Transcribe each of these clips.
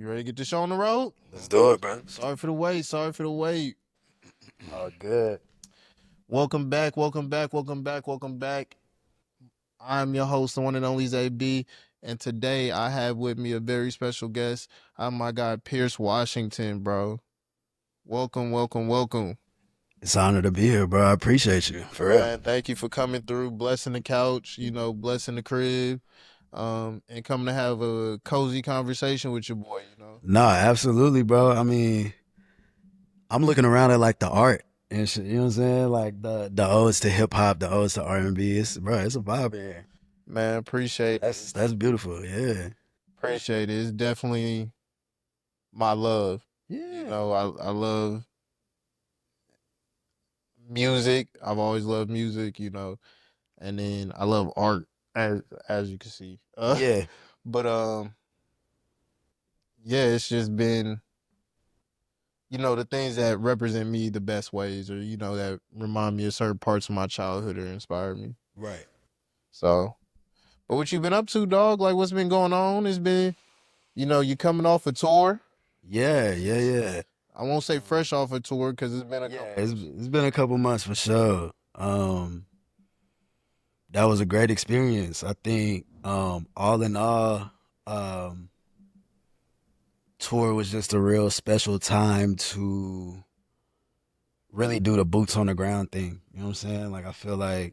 You ready to get this show on the road? Let's do it, bro. Sorry for the wait. Sorry for the wait. Oh, good. Welcome back. Welcome back. Welcome back. Welcome back. I'm your host, the one and only Zay B. And today I have with me a very special guest. I'm my guy, Pierce Washington, bro. Welcome, welcome, welcome. It's an honor to be here, bro. I appreciate you. For real. Man, thank you for coming through, blessing the couch, blessing the crib, and coming to have a cozy conversation with your boy. No, absolutely, bro. I mean, I'm looking around at like the art and shit, you know what I'm saying? Like the odes to hip hop, the odes to R&B. It's a vibe in here. Man, appreciate That's beautiful. Yeah. Appreciate it. It's definitely my love. Yeah. I love music. I've always loved music, and then I love art as you can see. Yeah. But yeah, it's just been the things that represent me the best ways, or that remind me of certain parts of my childhood or inspire me. Right. So, but what you been up to, dog? Like, what's been going on? It's been, you coming off a tour. Yeah. I won't say fresh off a tour because it's been a couple. It's been a couple months for sure. That was a great experience. I think all in all, tour was just a real special time to really do the boots on the ground thing. You know what I'm saying? Like, I feel like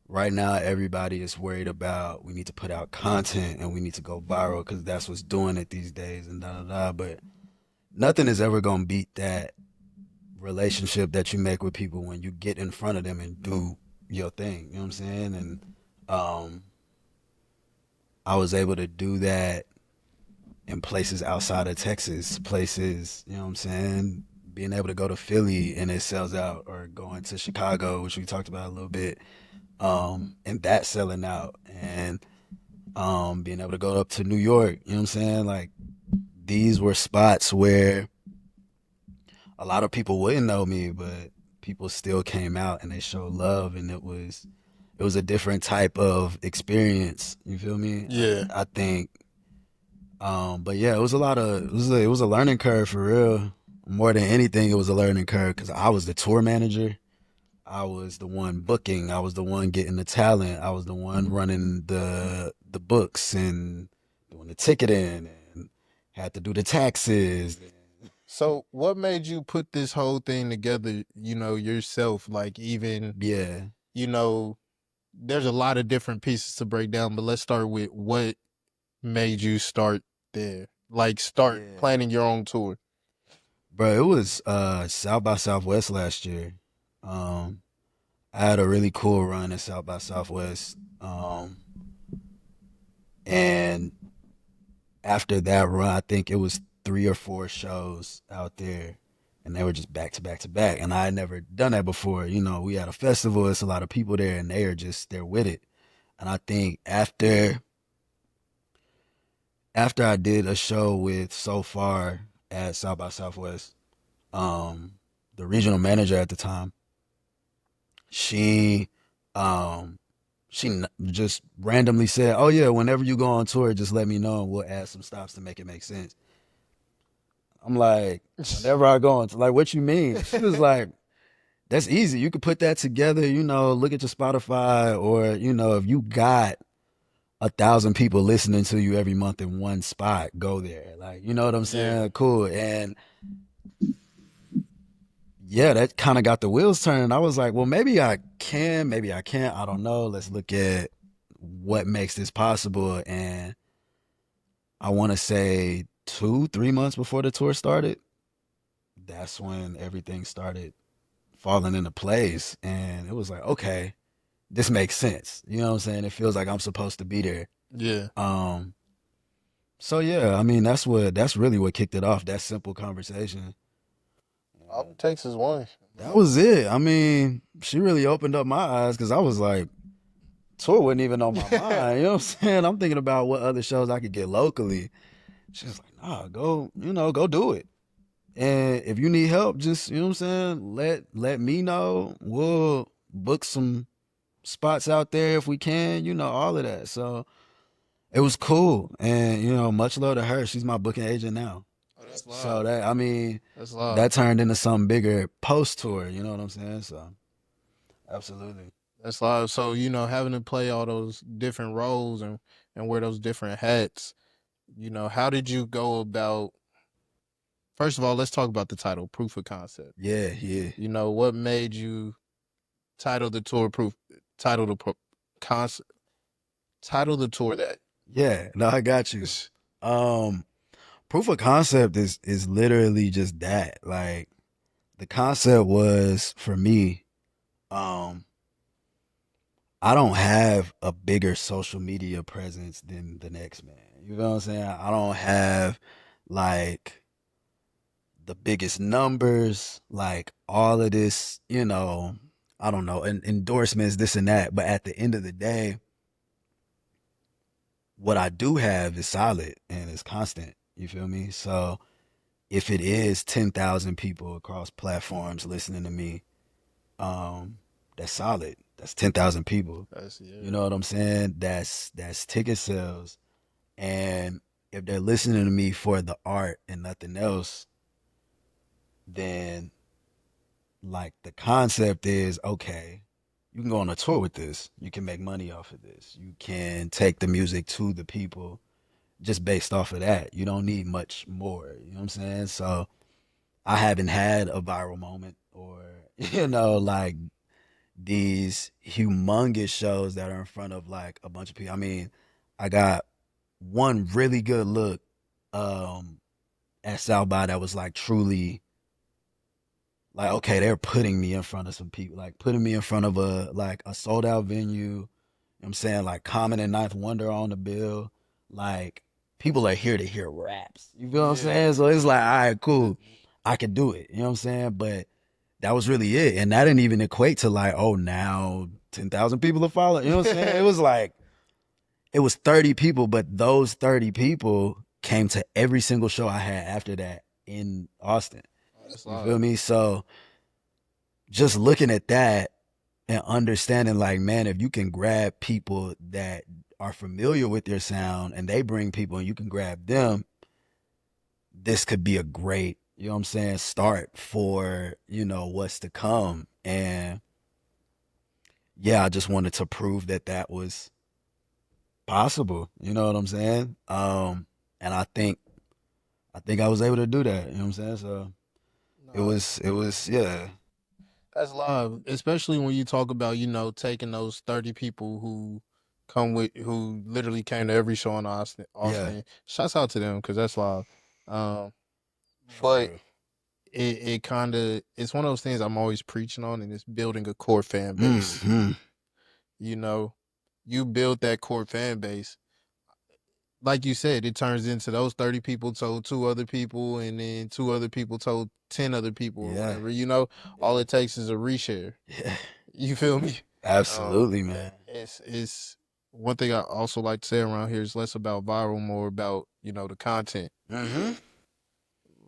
right now everybody is worried about we need to put out content and we need to go viral because that's what's doing it these days and da. But nothing is ever gonna beat that relationship that you make with people when you get in front of them and do your thing. You know what I'm saying? And I was able to do that in places outside of Texas, places, you know what I'm saying? Being able to go to Philly and it sells out, or going to Chicago, which we talked about a little bit, and that selling out, and being able to go up to New York, you know what I'm saying? Like, these were spots where a lot of people wouldn't know me, but people still came out and they showed love, and it was a different type of experience. You feel me? Yeah. I think. But yeah, it was a learning curve for real. More than anything, it was a learning curve because I was the tour manager. I was the one booking. I was the one getting the talent. I was the one running the books and doing the ticketing and had to do the taxes. So what made you put this whole thing together, yourself? Like, even, Yeah. There's a lot of different pieces to break down, but let's start with what made you start there. Like, start planning your own tour. Bro, it was South by Southwest last year. I had a really cool run at South by Southwest. And after that run, I think it was 3 or 4 shows out there, and they were just back to back to back. And I had never done that before. We had a festival, it's a lot of people there, and they're with it. And I think after I did a show with So Far at South by Southwest, the regional manager at the time, she just randomly said, "Oh yeah, whenever you go on tour, just let me know and we'll add some stops to make it make sense." I'm like, whenever I go on, like, what you mean? She was like, that's easy. You could put that together, look at your Spotify, or, if you got 1,000 people listening to you every month in one spot, go there. Like, you know what I'm saying? Yeah. Cool. And yeah, that kind of got the wheels turning. I was like, well, maybe I can, maybe I can't. I don't know. Let's look at what makes this possible. And I want to say 2-3 months before the tour started, that's when everything started falling into place. And it was like, okay, this makes sense. You know what I'm saying? It feels like I'm supposed to be there. Yeah. So yeah, I mean, that's really what kicked it off, that simple conversation. All it takes is one. That was it. I mean, she really opened up my eyes because I was like, tour wasn't even on my mind. You know what I'm saying? I'm thinking about what other shows I could get locally. She was like, nah, go do it. And if you need help, just, you know what I'm saying? Let me know. We'll book some spots out there if we can, all of that. So It was cool, and much love to her. She's my booking agent now. Oh, that's So live. that I mean, That's live. that turned into something bigger post tour. You know what I'm saying? So absolutely. That's live. So having to play all those different roles and wear those different hats. How did you go about? First of all, let's talk about the title, Proof of Concept. Yeah, yeah, What made you title the tour Proof? Title the concept. Title the tour that. yeah. No, I got you. Um, Proof of concept is literally just that. Like the concept was for me. Um, I don't have a bigger social media presence than the next man. You know what I'm saying? I don't have like the biggest numbers, like all of this, I don't know, endorsements, this and that. But at the end of the day, what I do have is solid and it's constant. You feel me? So if it is 10,000 people across platforms listening to me, um, that's solid. That's 10,000 people. That's yeah. You know what I'm saying? That's ticket sales. And if they're listening to me for the art and nothing else, then like the concept is okay, you can go on a tour with this. You can make money off of this. You can take the music to the people just based off of that. You don't need much more. You know what I'm saying? So I haven't had a viral moment or, like these humongous shows that are in front of like a bunch of people. I mean, I got one really good look um at South by that was like truly like okay, they're putting me in front of some people, like putting me in front of a sold out venue. You know what I'm saying? Like Common and Ninth Wonder on the bill. Like people are here to hear raps. You feel what I'm saying? So it's like, all right, cool. I can do it. You know what I'm saying? But that was really it. And that didn't even equate to like, oh, now 10,000 people are following. You know what I'm saying? It was like, it was 30 people, but those 30 people came to every single show I had after that in Austin. That's You feel live. me? So just looking at that and understanding like, man, if you can grab people that are familiar with your sound and they bring people and you can grab them, this could be a great, you know what I'm saying, start for, what's to come. And yeah, I just wanted to prove that that was possible. You know what I'm saying? And I think I was able to do that. You know what I'm saying? So No, it was, yeah, that's live. Especially when you talk about taking those 30 people who literally came to every show in Austin. yeah, Austin. Shouts out to them because that's live. Um, for but real. it kind of it's one of those things I'm always preaching on, and it's building a core fan base. Hmm. You know, you build that core fan base. Like you said, it turns into those 30 people told two other people, and then two other people told 10 other people or Yeah, whatever. All it takes is a reshare. yeah, You feel me? absolutely, man. It's one thing I also like to say around here is less about viral, more about the content. Hmm.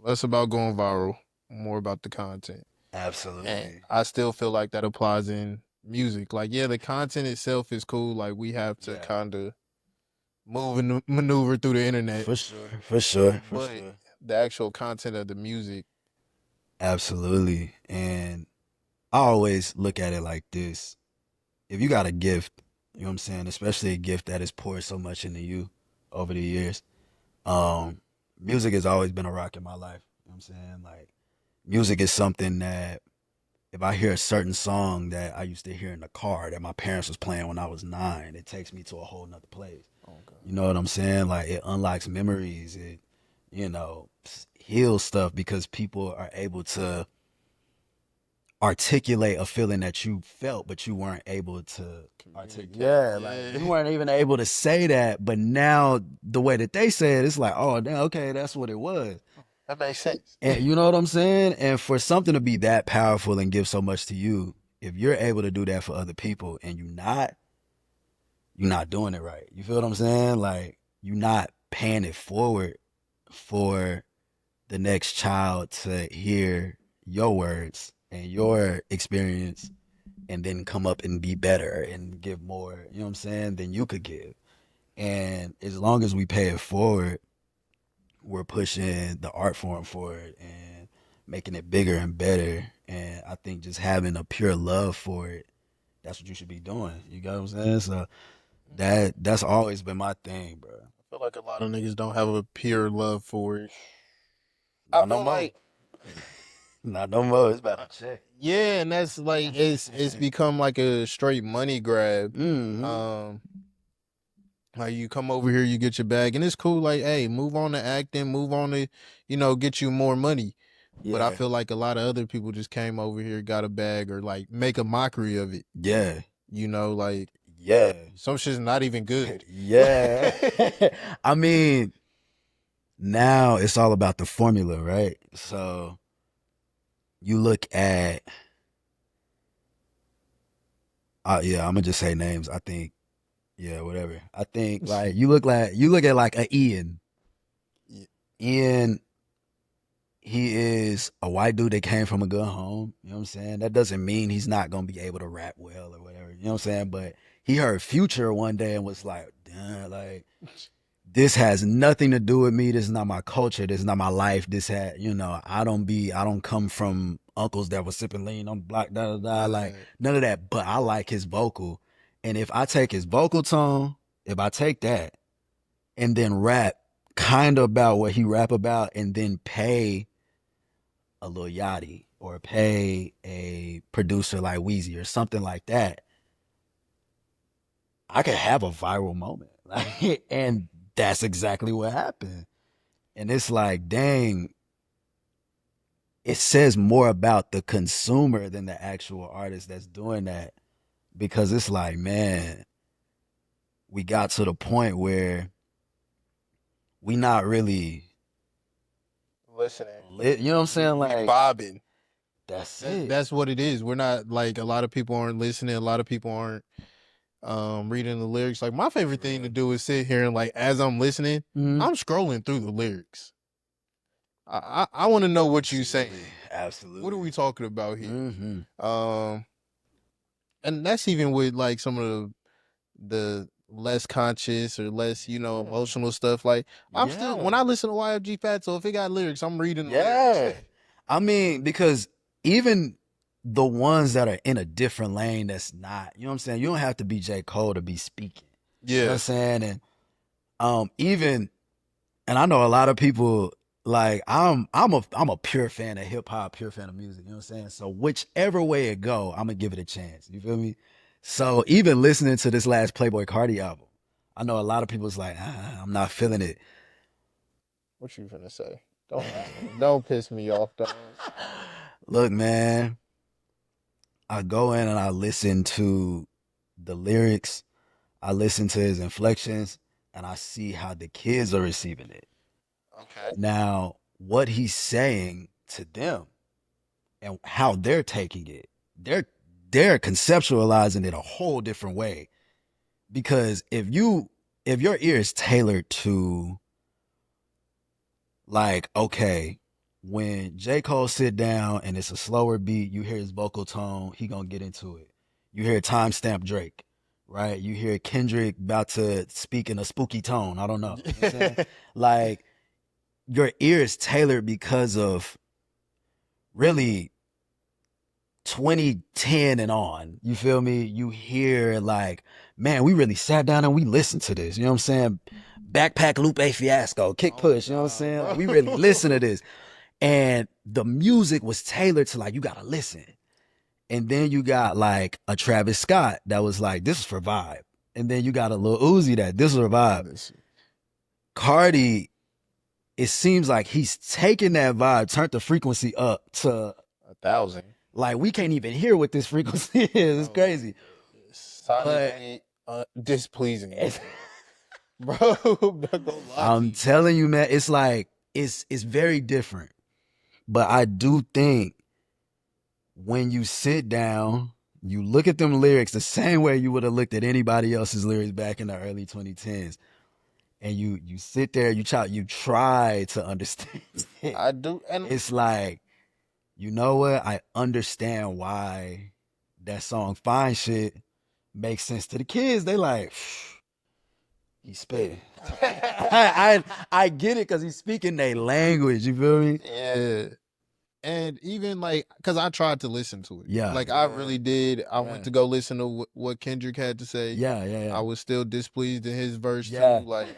Less about going viral, more about the content. And Absolutely. I still feel like that applies in music. Like, yeah, the content itself is cool. Like, we have to Yeah, kind of move and maneuver through the internet, for sure, for sure, for but sure. the actual content of the music. Absolutely. And I always look at it like this. If you got a gift, you know what I'm saying, especially a gift that has poured so much into you over the years, um, music has always been a rock in my life. You know what I'm saying? Like music is something that if I hear a certain song that I used to hear in the car that my parents was playing when I was 9, it takes me to a whole nother place. Okay. You know what I'm saying? Like it unlocks memories. It, heals stuff because people are able to articulate a feeling that you felt, but you weren't able to articulate. Communicate. Yeah, like Yeah. you weren't even able to say that, but now the way that they say it, it's like, oh, damn, okay, that's what it was. That makes sense. And you know what I'm saying? And for something to be that powerful and give so much to you, if you're able to do that for other people and you're not doing it right. You feel what I'm saying? Like you're not paying it forward for the next child to hear your words and your experience and then come up and be better and give more, you know what I'm saying, than you could give. And as long as we pay it forward, we're pushing the art form forward and making it bigger and better. And I think just having a pure love for it, that's what you should be doing. You got what I'm saying? So that's always been my thing, bro. I feel like a lot of niggas don't have a pure love for it. I Not no feel more. like Not no more. It's about to check. yeah, and that's like it's become like a straight money grab. Mm-hmm. Um, like you come over here, you get your bag, and it's cool. Like, hey, move on to acting, move on to, get you more money. But I Yeah. feel like a lot of other people just came over here, got a bag, or like make a mockery of it. Yeah. Like Yeah. some shit's not even good. Yeah. I mean, now it's all about the formula, right? So you look at, yeah, I'm gonna just say names. I think, yeah, whatever. I think like you look at like a Ian. Yeah. Ian, he is a white dude that came from a good home. You know what I'm saying? That doesn't mean he's not gonna be able to rap well or whatever. You know what I'm saying? But he heard Future one day and was like, damn, like this has nothing to do with me. This is not my culture. This is not my life. This had, I don't come from uncles that was sipping lean on the block, da da da. Like none of that. But I like his vocal. And if I take his vocal tone, if I take that and then rap kind of about what he rap about and then pay a Lil Yachty or pay a producer like Weezy or something like that, I could have a viral moment. And that's exactly what happened. And it's like, dang, it says more about the consumer than the actual artist that's doing that. Because it's like, man, we got to the point where we not really Listening, lit. You know what I'm saying? we Like, bobbing. that's it. That's what it is. We're not like a lot of people aren't listening. A lot of people aren't reading the lyrics. Like my favorite thing to do is sit here and like as I'm listening, Mm-hmm. I'm scrolling through the lyrics. I want to know what you saying. Absolutely. What are we talking about here? Mm-hmm. And that's even with like some of the less conscious or less, emotional stuff. Like I'm still when I listen to YFG Fatso, if it got lyrics, I'm reading the lyrics. I mean, because even the ones that are in a different lane that's not, you know what I'm saying? You don't have to be J. Cole to be speaking. You know what I'm saying? And even and I know a lot of people like I'm a pure fan of hip hop, pure fan of music, you know what I'm saying? So whichever way it go, I'm gonna give it a chance. You feel me? So even listening to this last Playboy Carti album, I know a lot of people's like, I'm not feeling it. What you finna say? Don't piss me off, dog. Look, man, I go in and I listen to the lyrics, I listen to his inflections, and I see how the kids are receiving it. Okay. Now, what he's saying to them and how they're taking it, they're conceptualizing it a whole different way. Because if your ear is tailored to like, okay, when J. Cole sit down and it's a slower beat, you hear his vocal tone, he gonna get into it. You hear timestamp Drake, right? You hear Kendrick about to speak in a spooky tone. I don't know. You know what I'm saying? Like your ear is tailored because of really 2010 and on. You feel me? You hear like, man, we really sat down and we listened to this. You know what I'm saying? Backpack Lupe Fiasco, Kick Push. You know what I'm saying? Like, we really listen to this. And the music was tailored to like, you gotta listen. And then you got like a Travis Scott that was like, this is for vibe. And then you got a Lil Uzi that this is for vibe. Carti, it seems like he's taking that vibe, turned the frequency up to 1,000. like we can't even hear what this frequency is. It's crazy. Sonically displeasing. Bro, I'm telling you, man, it's like it's very different. But I do think when you sit down, you look at them lyrics the same way you would have looked at anybody else's lyrics back in the early 2010s. And you sit there, you try to understand it. I do, and it's like, you know what? I understand why that song "Fine Shit" makes sense to the kids. They like, He spit. I get it because he's speaking their language. You feel me? Yeah. And even like, cause I tried to listen to it. Yeah. Like I really did. I Yeah. went to go listen to what Kendrick had to say. Yeah. I was still displeased in his verse Yeah. too. Like,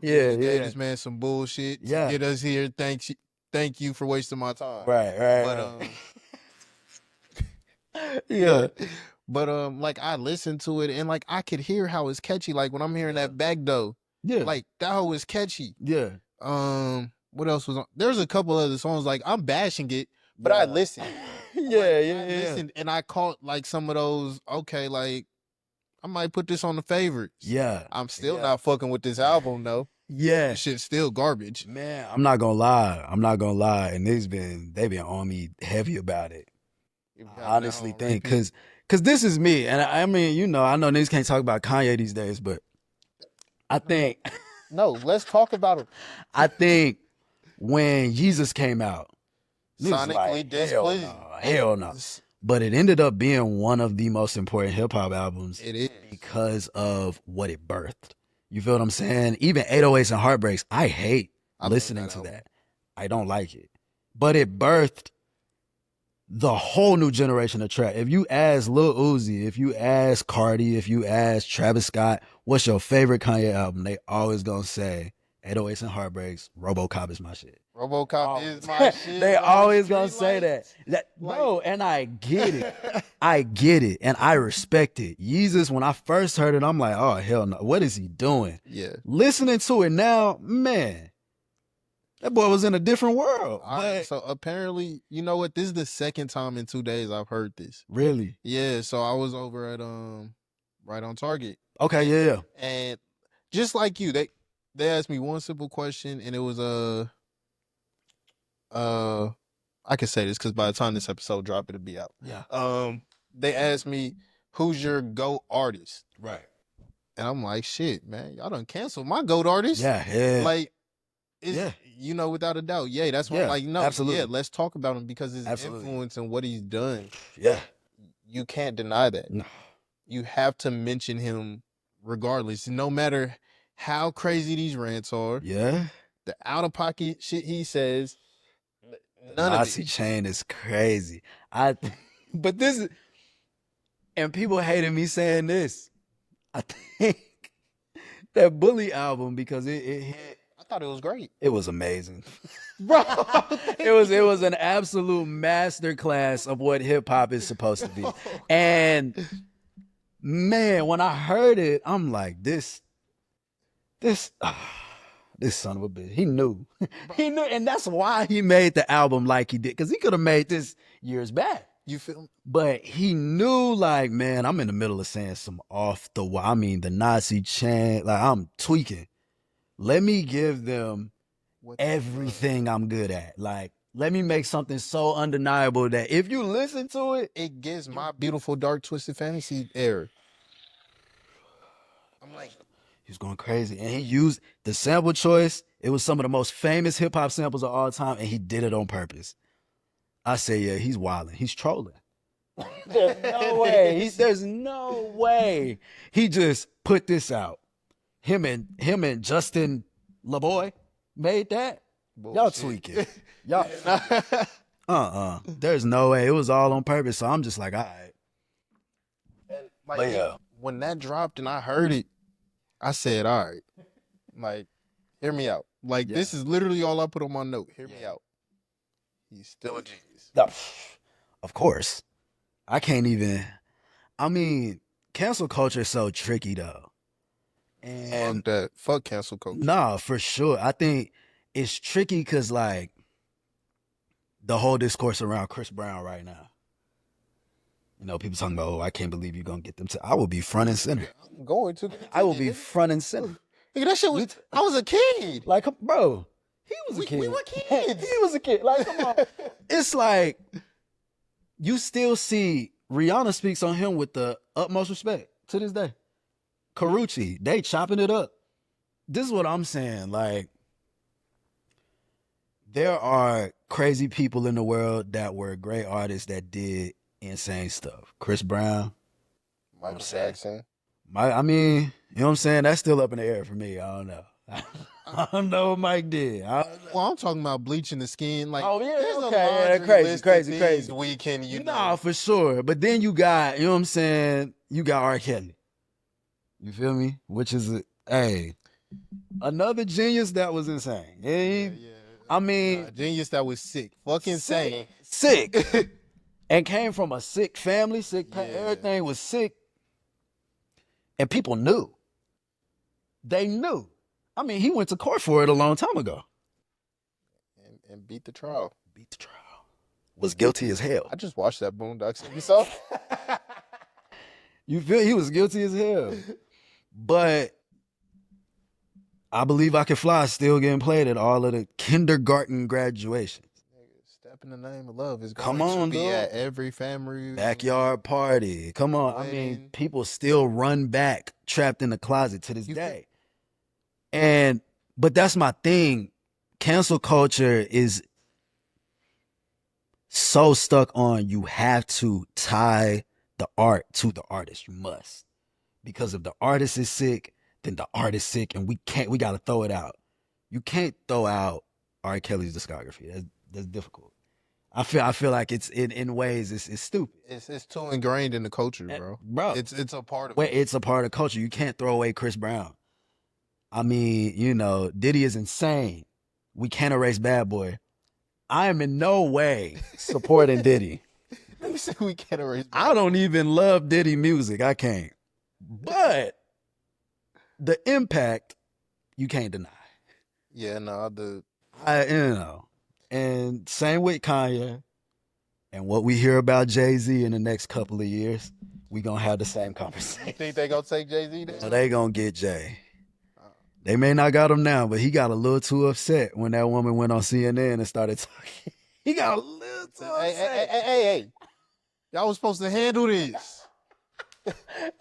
Yeah, just gave yeah. this man some bullshit to Yeah. get us here. Thank you for wasting my time. Right. But Yeah. but like I listened to it and like I could hear how it's catchy. Like when I'm hearing that back though, Yeah. like that hoe is catchy. Yeah. What else was on? There's a couple other songs like I'm bashing it, but I listened. Yeah. Listened and I caught like some of those. Okay, like I might put this on the favorites. Yeah. I'm still not fucking with this album though. Yeah. This shit's still garbage. Man, I'm not gonna lie. And they've been on me heavy about it. I honestly think because this is me. And I mean, you know, I know niggas can't talk about Kanye these days, but I think No, let's talk about it. I think when Jesus came out, niggas Sonically like, displeased. hell no. But it ended up being one of the most important hip hop albums. It is. Because of what it birthed. You feel what I'm saying? Even 808s and Heartbreaks, I hate listening to that. I don't like it. But it birthed the whole new generation of trap. If you ask Lil Uzi, if you ask Carti, if you ask Travis Scott, what's your favorite Kanye album? They always gonna say 808s and Heartbreaks, RoboCop is my shit. RoboCop is my shit. They always gonna say that. Bro, and I get it. I get it. And I respect it. Yeezus, when I first heard it, I'm like, oh, hell no. What is he doing? Yeah. Listening to it now, man, that boy was in a different world. So apparently, you know what? This is the second time in 2 days I've heard this. Really? Yeah. So I was over at right on Target. Okay, yeah. And just like you, they asked me one simple question, and it was I can say this because by the time this episode drop, it'll be out. Yeah. They asked me, "Who's your GOAT artist?" Right. And I'm like, "Shit, man, y'all done canceled my GOAT artist." Yeah. Like, you know, without a doubt, that's why I'm like, no, absolutely. Yeah, let's talk about him because his influence and what he's done. Yeah. You can't deny that. No. You have to mention him regardless, no matter how crazy these rants are. Yeah. The out of pocket shit he says. None of Nazi it. chain is crazy. But this is, and people hated me saying this. I think that Bully album, because it hit. I thought it was great. It was amazing. Bro. It was an absolute masterclass of what hip hop is supposed to be. And man, when I heard it, I'm like, this son of a bitch. He knew. He knew, and that's why he made the album like he did. Because he could have made this years back. You feel me? But he knew, like, man, I'm in the middle of saying some off the wall. I mean, the Nazi chant, like, I'm tweaking. Let me give them everything I'm good at. Like, let me make something so undeniable that if you listen to it, it gives my beautiful dark twisted fantasy air. I'm like, he was going crazy. And he used the sample choice. It was some of the most famous hip hop samples of all time, and he did it on purpose. I say, yeah, he's wilding. He's trolling. There's no way. There's no way. He just put this out. Him and Justin LaBoy made that. Bullshit. Y'all tweaking. Y'all. There's no way. It was all on purpose. So I'm just like, all right. Like, when that dropped and I heard it, I said, all right. Like, hear me out. Like, this is literally all I put on my note. Hear me out. He's still a genius. Of course. I can't even. I mean, cancel culture is so tricky, though. And fuck cancel culture. Nah, for sure. I think it's tricky because, like, the whole discourse around Chris Brown right now. You know, people talking about, oh, I can't believe you're going to get them to. I will be front and center. I'm going to. I will be front and center. Nigga, that shit was. I was a kid. Like, bro, he was a kid. We were kids. He was a kid. Like, come on. It's like, you still see Rihanna speaks on him with the utmost respect to this day. Carucci, they chopping it up. This is what I'm saying. Like, there are crazy people in the world that were great artists that did insane stuff. Chris Brown, Michael Jackson. I mean, you know what I'm saying? That's still up in the air for me. I don't know. I don't know what Mike did. I don't know. Well, I'm talking about bleaching the skin. Like, Oh yeah, there's a okay, yeah, laundry crazy, list of crazy, things crazy. we can, you Nah, know. for sure. But then you got, you know what I'm saying? You got R. Kelly. You feel me? Which is another genius that was insane. Yeah. I mean, Genius that was sick, fucking sane. sick, and came from a sick family, Yeah. everything was sick, and people knew. They knew. I mean, he went to court for it a long time ago. And beat the trial. Beat the trial. Was guilty as hell. I just watched that Boondocks episode. You feel he was guilty as hell. But I Believe I Can Fly still getting played at all of the kindergarten graduations. Step in the Name of Love is Come going on, to be dog. at every family Backyard party. Come on. I mean, wedding. people still run back trapped in the closet to this day. But that's my thing. Cancel culture is so stuck on you have to tie the art to the artist. You must. Because if the artist is sick, then the artist sick, and we gotta throw it out. You can't throw out R. Kelly's discography. That's difficult. I feel like it's in ways it's stupid. It's too ingrained in the culture, bro. It's a part of it. It's a part of culture. You can't throw away Chris Brown. I mean, you know, Diddy is insane. We can't erase Bad Boy. I am in no way supporting Diddy. Let me say we can't erase Bad I don't even love Diddy music. I can't. But the impact, you can't deny. Yeah, no, And same with Kanye. And what we hear about Jay-Z in the next couple of years, we gonna have the same conversation. You think they gonna take Jay-Z down? So they gonna get Jay. They may not got him now, but he got a little too upset when that woman went on CNN and started talking. He got a little too upset. Hey. Y'all was supposed to handle this.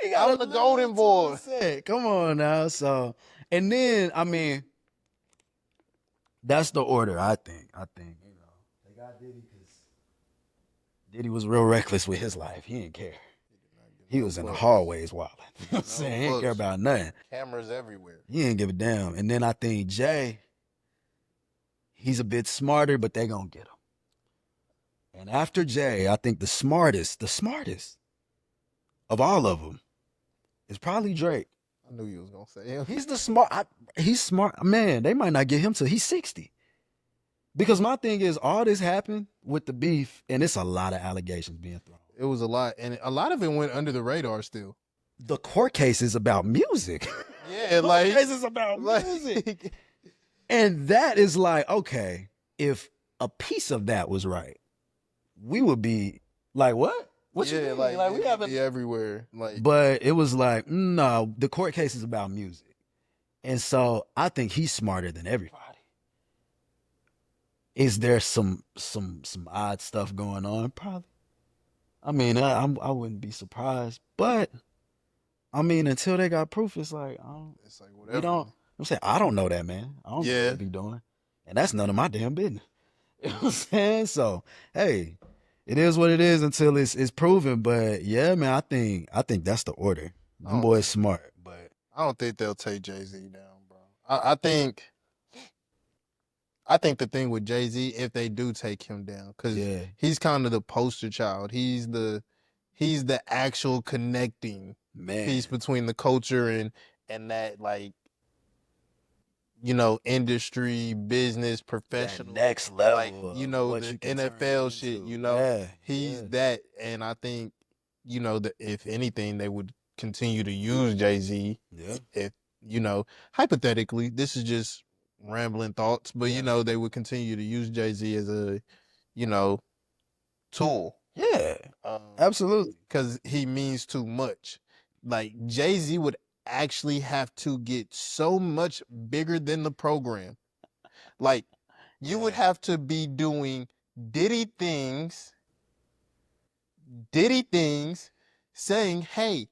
He got I'm the golden boy. Upset. Come on now. So, and then, I mean, that's the order, I think. You know, they got Diddy because Diddy was real reckless with his life. He didn't care. He was in the hallways wilding. You know what I'm saying? He didn't care about nothing. Cameras everywhere. He didn't give a damn. And then I think Jay, he's a bit smarter, but they gonna get him. And after Jay, I think the smartest of all of them is probably Drake. I knew you was gonna say him. He's smart. Man, they might not get him till he's 60. Because my thing is, all this happened with the beef, and it's a lot of allegations being thrown. It was a lot, and a lot of it went under the radar still. The court case is about music. Yeah, like the court case is about music. And that is like, okay, if a piece of that was right, we would be like, what? What you mean? Like we haven't be everywhere. Like, but it was like, no, the court case is about music. And so I think he's smarter than everybody. Is there some odd stuff going on? Probably. I mean, I wouldn't be surprised, but I mean, until they got proof, it's like whatever. I don't know that, man. I don't know what they be doing, and that's none of my damn business. You know what I'm saying? So, hey, it is what it is until it's proven. But yeah, man, I think that's the order. Them boys smart, but I don't think they'll take Jay-Z down, bro. I think the thing with Jay-Z, if they do take him down, because he's kind of the poster child. He's the actual connecting piece between the culture and that, like, you know, industry, business, professional, that next level, like, you know, the NFL shit. You know, he's that, and I think, you know, that if anything, they would continue to use Jay-Z. Yeah. If, you know, hypothetically, this is just rambling thoughts, but you know, they would continue to use Jay-Z as a, you know, tool. Yeah, absolutely. Because he means too much. Like, Jay-Z would actually have to get so much bigger than the program. Like, you would have to be doing Diddy things, saying, hey,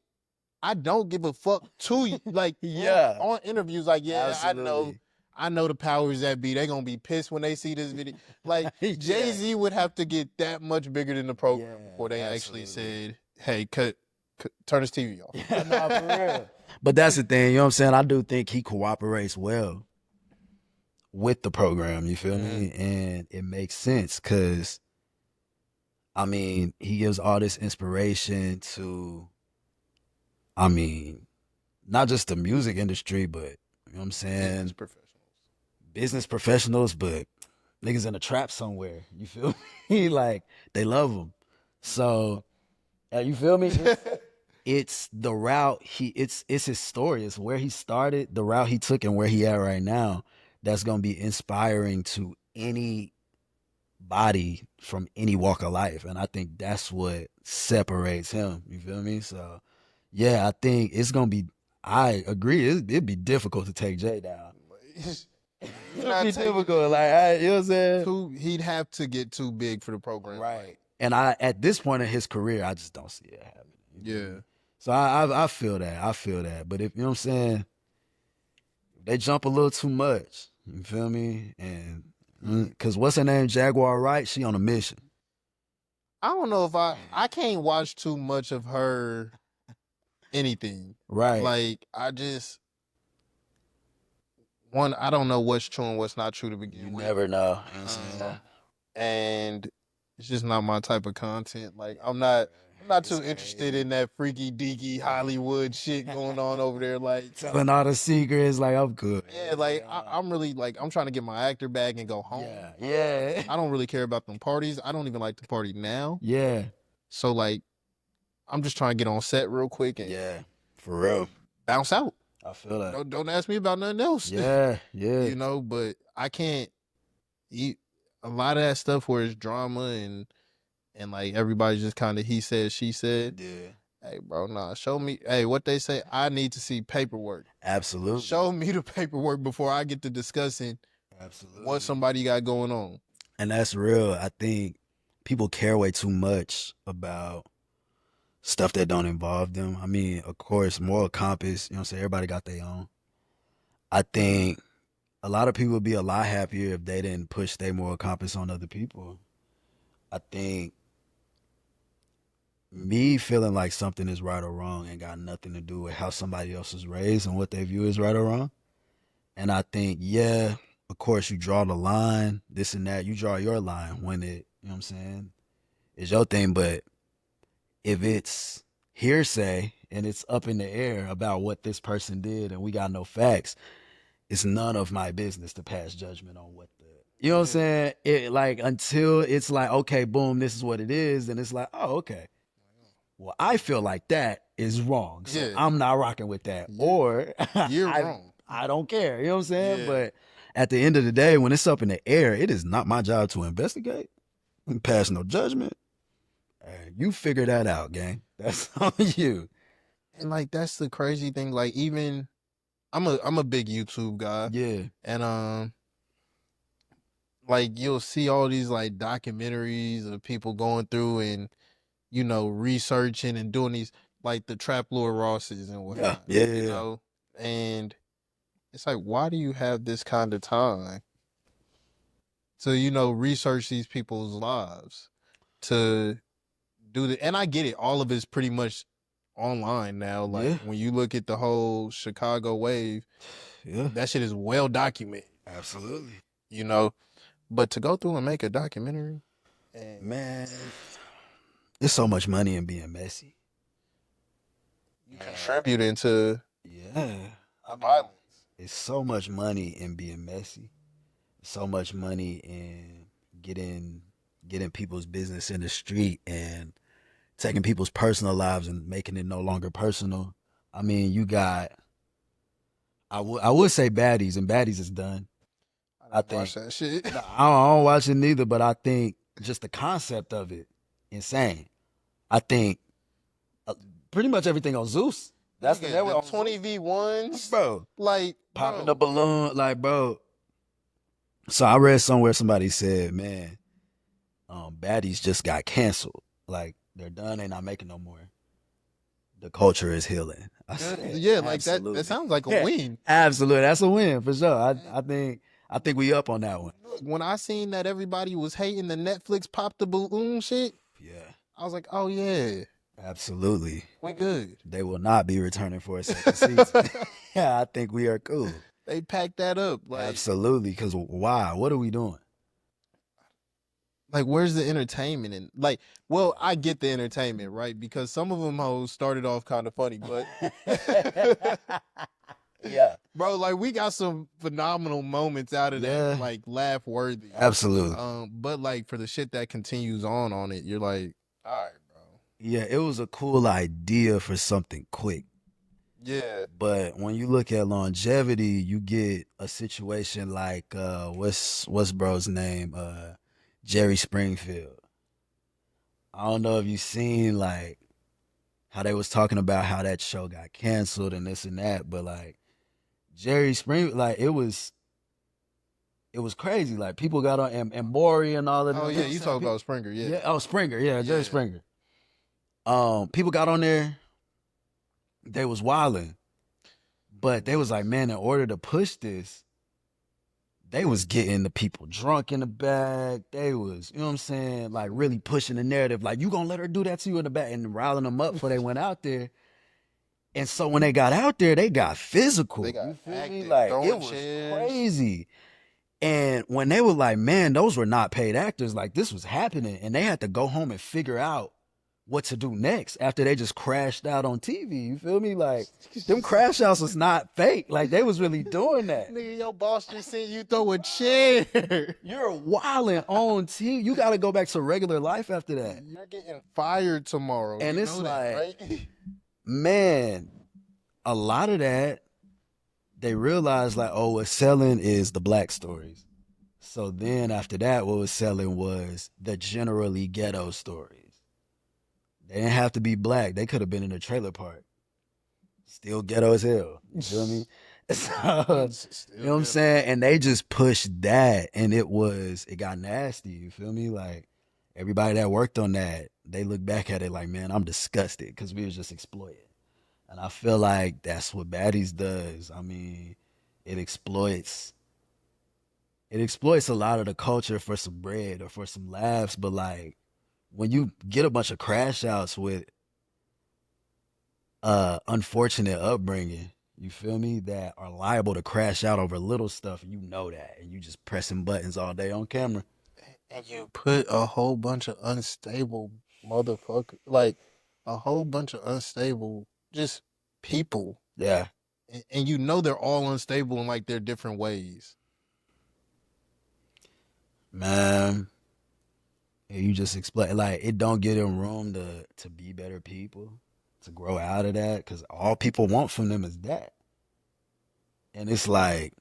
I don't give a fuck to you. Like, on interviews, like, absolutely. I know the powers that be. They gonna be pissed when they see this video. Like, Jay-Z would have to get that much bigger than the program before they actually said, hey, cut turn his TV off. Nah, for real. But that's the thing, you know what I'm saying? I do think he cooperates well with the program, you feel me? And it makes sense because, I mean, he gives all this inspiration to, I mean, not just the music industry, but, you know what I'm saying? Business professionals, but niggas in a trap somewhere, you feel me? Like, they love him. So, you feel me? It's the route it's his story. It's where he started, the route he took, and where he at right now. That's gonna be inspiring to any body from any walk of life, and I think that's what separates him. You feel me? So, yeah, I think it's gonna be. I agree. It'd be difficult to take Jay down. It'd be difficult. Like, you know what I'm saying? He'd have to get too big for the program, right? And at this point in his career, I just don't see it happening. Yeah. So I feel that. I feel that. But if you know what I'm saying, they jump a little too much. You feel me? And because what's her name? Jaguar Wright? She on a mission. I don't know if I can't watch too much of her anything. Right. Like I don't know what's true and what's not true to begin with. You never know. And it's just not my type of content. Like I'm not too interested in that freaky deaky Hollywood shit going on over there. Like telling all the secrets. Like I'm good. Yeah, like I'm really like I'm trying to get my actor bag and go home. Yeah. I don't really care about them parties. I don't even like to party now. Yeah. So like, I'm just trying to get on set real quick and for real, bounce out. I feel that. Don't ask me about nothing else. Yeah. You know, but I can't eat a lot of that stuff where it's drama and like everybody just kind of he said, she said. Yeah. Hey, bro, nah, show me. Hey, what they say, I need to see paperwork. Absolutely. Show me the paperwork before I get to discussing what somebody got going on. And that's real. I think people care way too much about stuff that don't involve them. I mean, of course, moral compass, you know what I'm saying? Everybody got their own. I think a lot of people would be a lot happier if they didn't push their moral compass on other people. I think me feeling like something is right or wrong ain't got nothing to do with how somebody else is raised and what they view as right or wrong. And I think, yeah, of course, you draw the line, this and that. You draw your line when it, you know what I'm saying, is your thing. But if it's hearsay and it's up in the air about what this person did and we got no facts, it's none of my business to pass judgment on what the, you know what I'm saying? It like until it's like, okay, boom, this is what it is. And it's like, oh, okay. Well, I feel like that is wrong. So I'm not rocking with that. Or you're wrong. I don't care. You know what I'm saying? But at the end of the day, when it's up in the air, it is not my job to investigate and pass no judgment. You figure that out, gang. That's on you. And like that's the crazy thing. Like even I'm a big YouTube guy. Yeah. And like you'll see all these like documentaries of people going through and you know researching and doing these like the Trap Lord Rosses and whatnot. Yeah. You know, and it's like, why do you have this kind of time to you know research these people's lives to do that? And I get it, all of it's pretty much online now. Like when you look at the whole Chicago wave, that shit is well documented. Absolutely. You know, but to go through and make a documentary, man, there's so much money in being messy. You contributing to violence. It's so much money in being messy. So much money in getting people's business in the street and taking people's personal lives and making it no longer personal. I mean, you got, I would say baddies, and baddies is done. I think watch that shit. I don't watch it neither, but I think just the concept of it, insane. I think pretty much everything on Zeus. That's the 20v1s, bro. Like popping the balloon, like bro. So I read somewhere somebody said, man, baddies just got canceled. Like they're done, they're not making no more. The culture is healing. I said, like that sounds like a win. Absolutely, that's a win for sure. I think we up on that one. When I seen that everybody was hating the Netflix pop the balloon shit, I was like, oh yeah. Absolutely. We good. They will not be returning for a second season. Yeah, I think we are cool. They packed that up. Absolutely. Because why? What are we doing? Like, where's the entertainment? And like, well, I get the entertainment, right? Because some of them hoes started off kind of funny, but Yeah. bro, like we got some phenomenal moments out of Yeah. that, like laugh worthy. Absolutely. But like for the shit that continues on it, you're like, all right, bro. Yeah, it was a cool idea for something quick. Yeah. But when you look at longevity, you get a situation like what's bro's name? Jerry Springfield. I don't know if you seen like how they was talking about how that show got canceled and this and that, but like Jerry Springfield, like it was crazy. Like people got on and Maury and all of them. Oh yeah, you talk about Springer, yeah. Yeah, oh Springer, yeah, Jerry Yeah. Springer. People got on there, they was wilding. But they was like, man, in order to push this, they was getting the people drunk in the back. They was, you know what I'm saying, like really pushing the narrative. Like, you gonna let her do that to you in the back and riling them up before they went out there. And so when they got out there, they got physical. They got you feel active, me? Like, throwing it was chairs. crazy. And when they were like, man, those were not paid actors, like this was happening. And they had to go home and figure out what to do next after they just crashed out on TV. You feel me? Like, them crash outs was not fake. Like, they was really doing that. Nigga, your boss just seen you throw a chair. You're wilding on TV. You got to go back to regular life after that. You're getting fired tomorrow. And You it's know that, like, right? man, a lot of that, they realized like, oh, what's selling is the black stories. So then after that, what was selling was the generally ghetto stories. They didn't have to be black. They could have been in a trailer park. Still ghetto as hell. You feel me? So, you know what I'm saying? And they just pushed that, and it got nasty. You feel me? Like, everybody that worked on that, they look back at it like, man, I'm disgusted because we was just exploited. And I feel like that's what Baddies does. I mean, it exploits a lot of the culture for some bread or for some laughs, but like, when you get a bunch of crash outs with unfortunate upbringing, you feel me, that are liable to crash out over little stuff, you know that, and you just pressing buttons all day on camera. And you put a whole bunch of unstable motherfuckers, like a whole bunch of unstable just people. Yeah. And you know they're all unstable in like their different ways. Man, you just explain, like, it don't give them room to be better people, to grow out of that, because all people want from them is that. And it's like,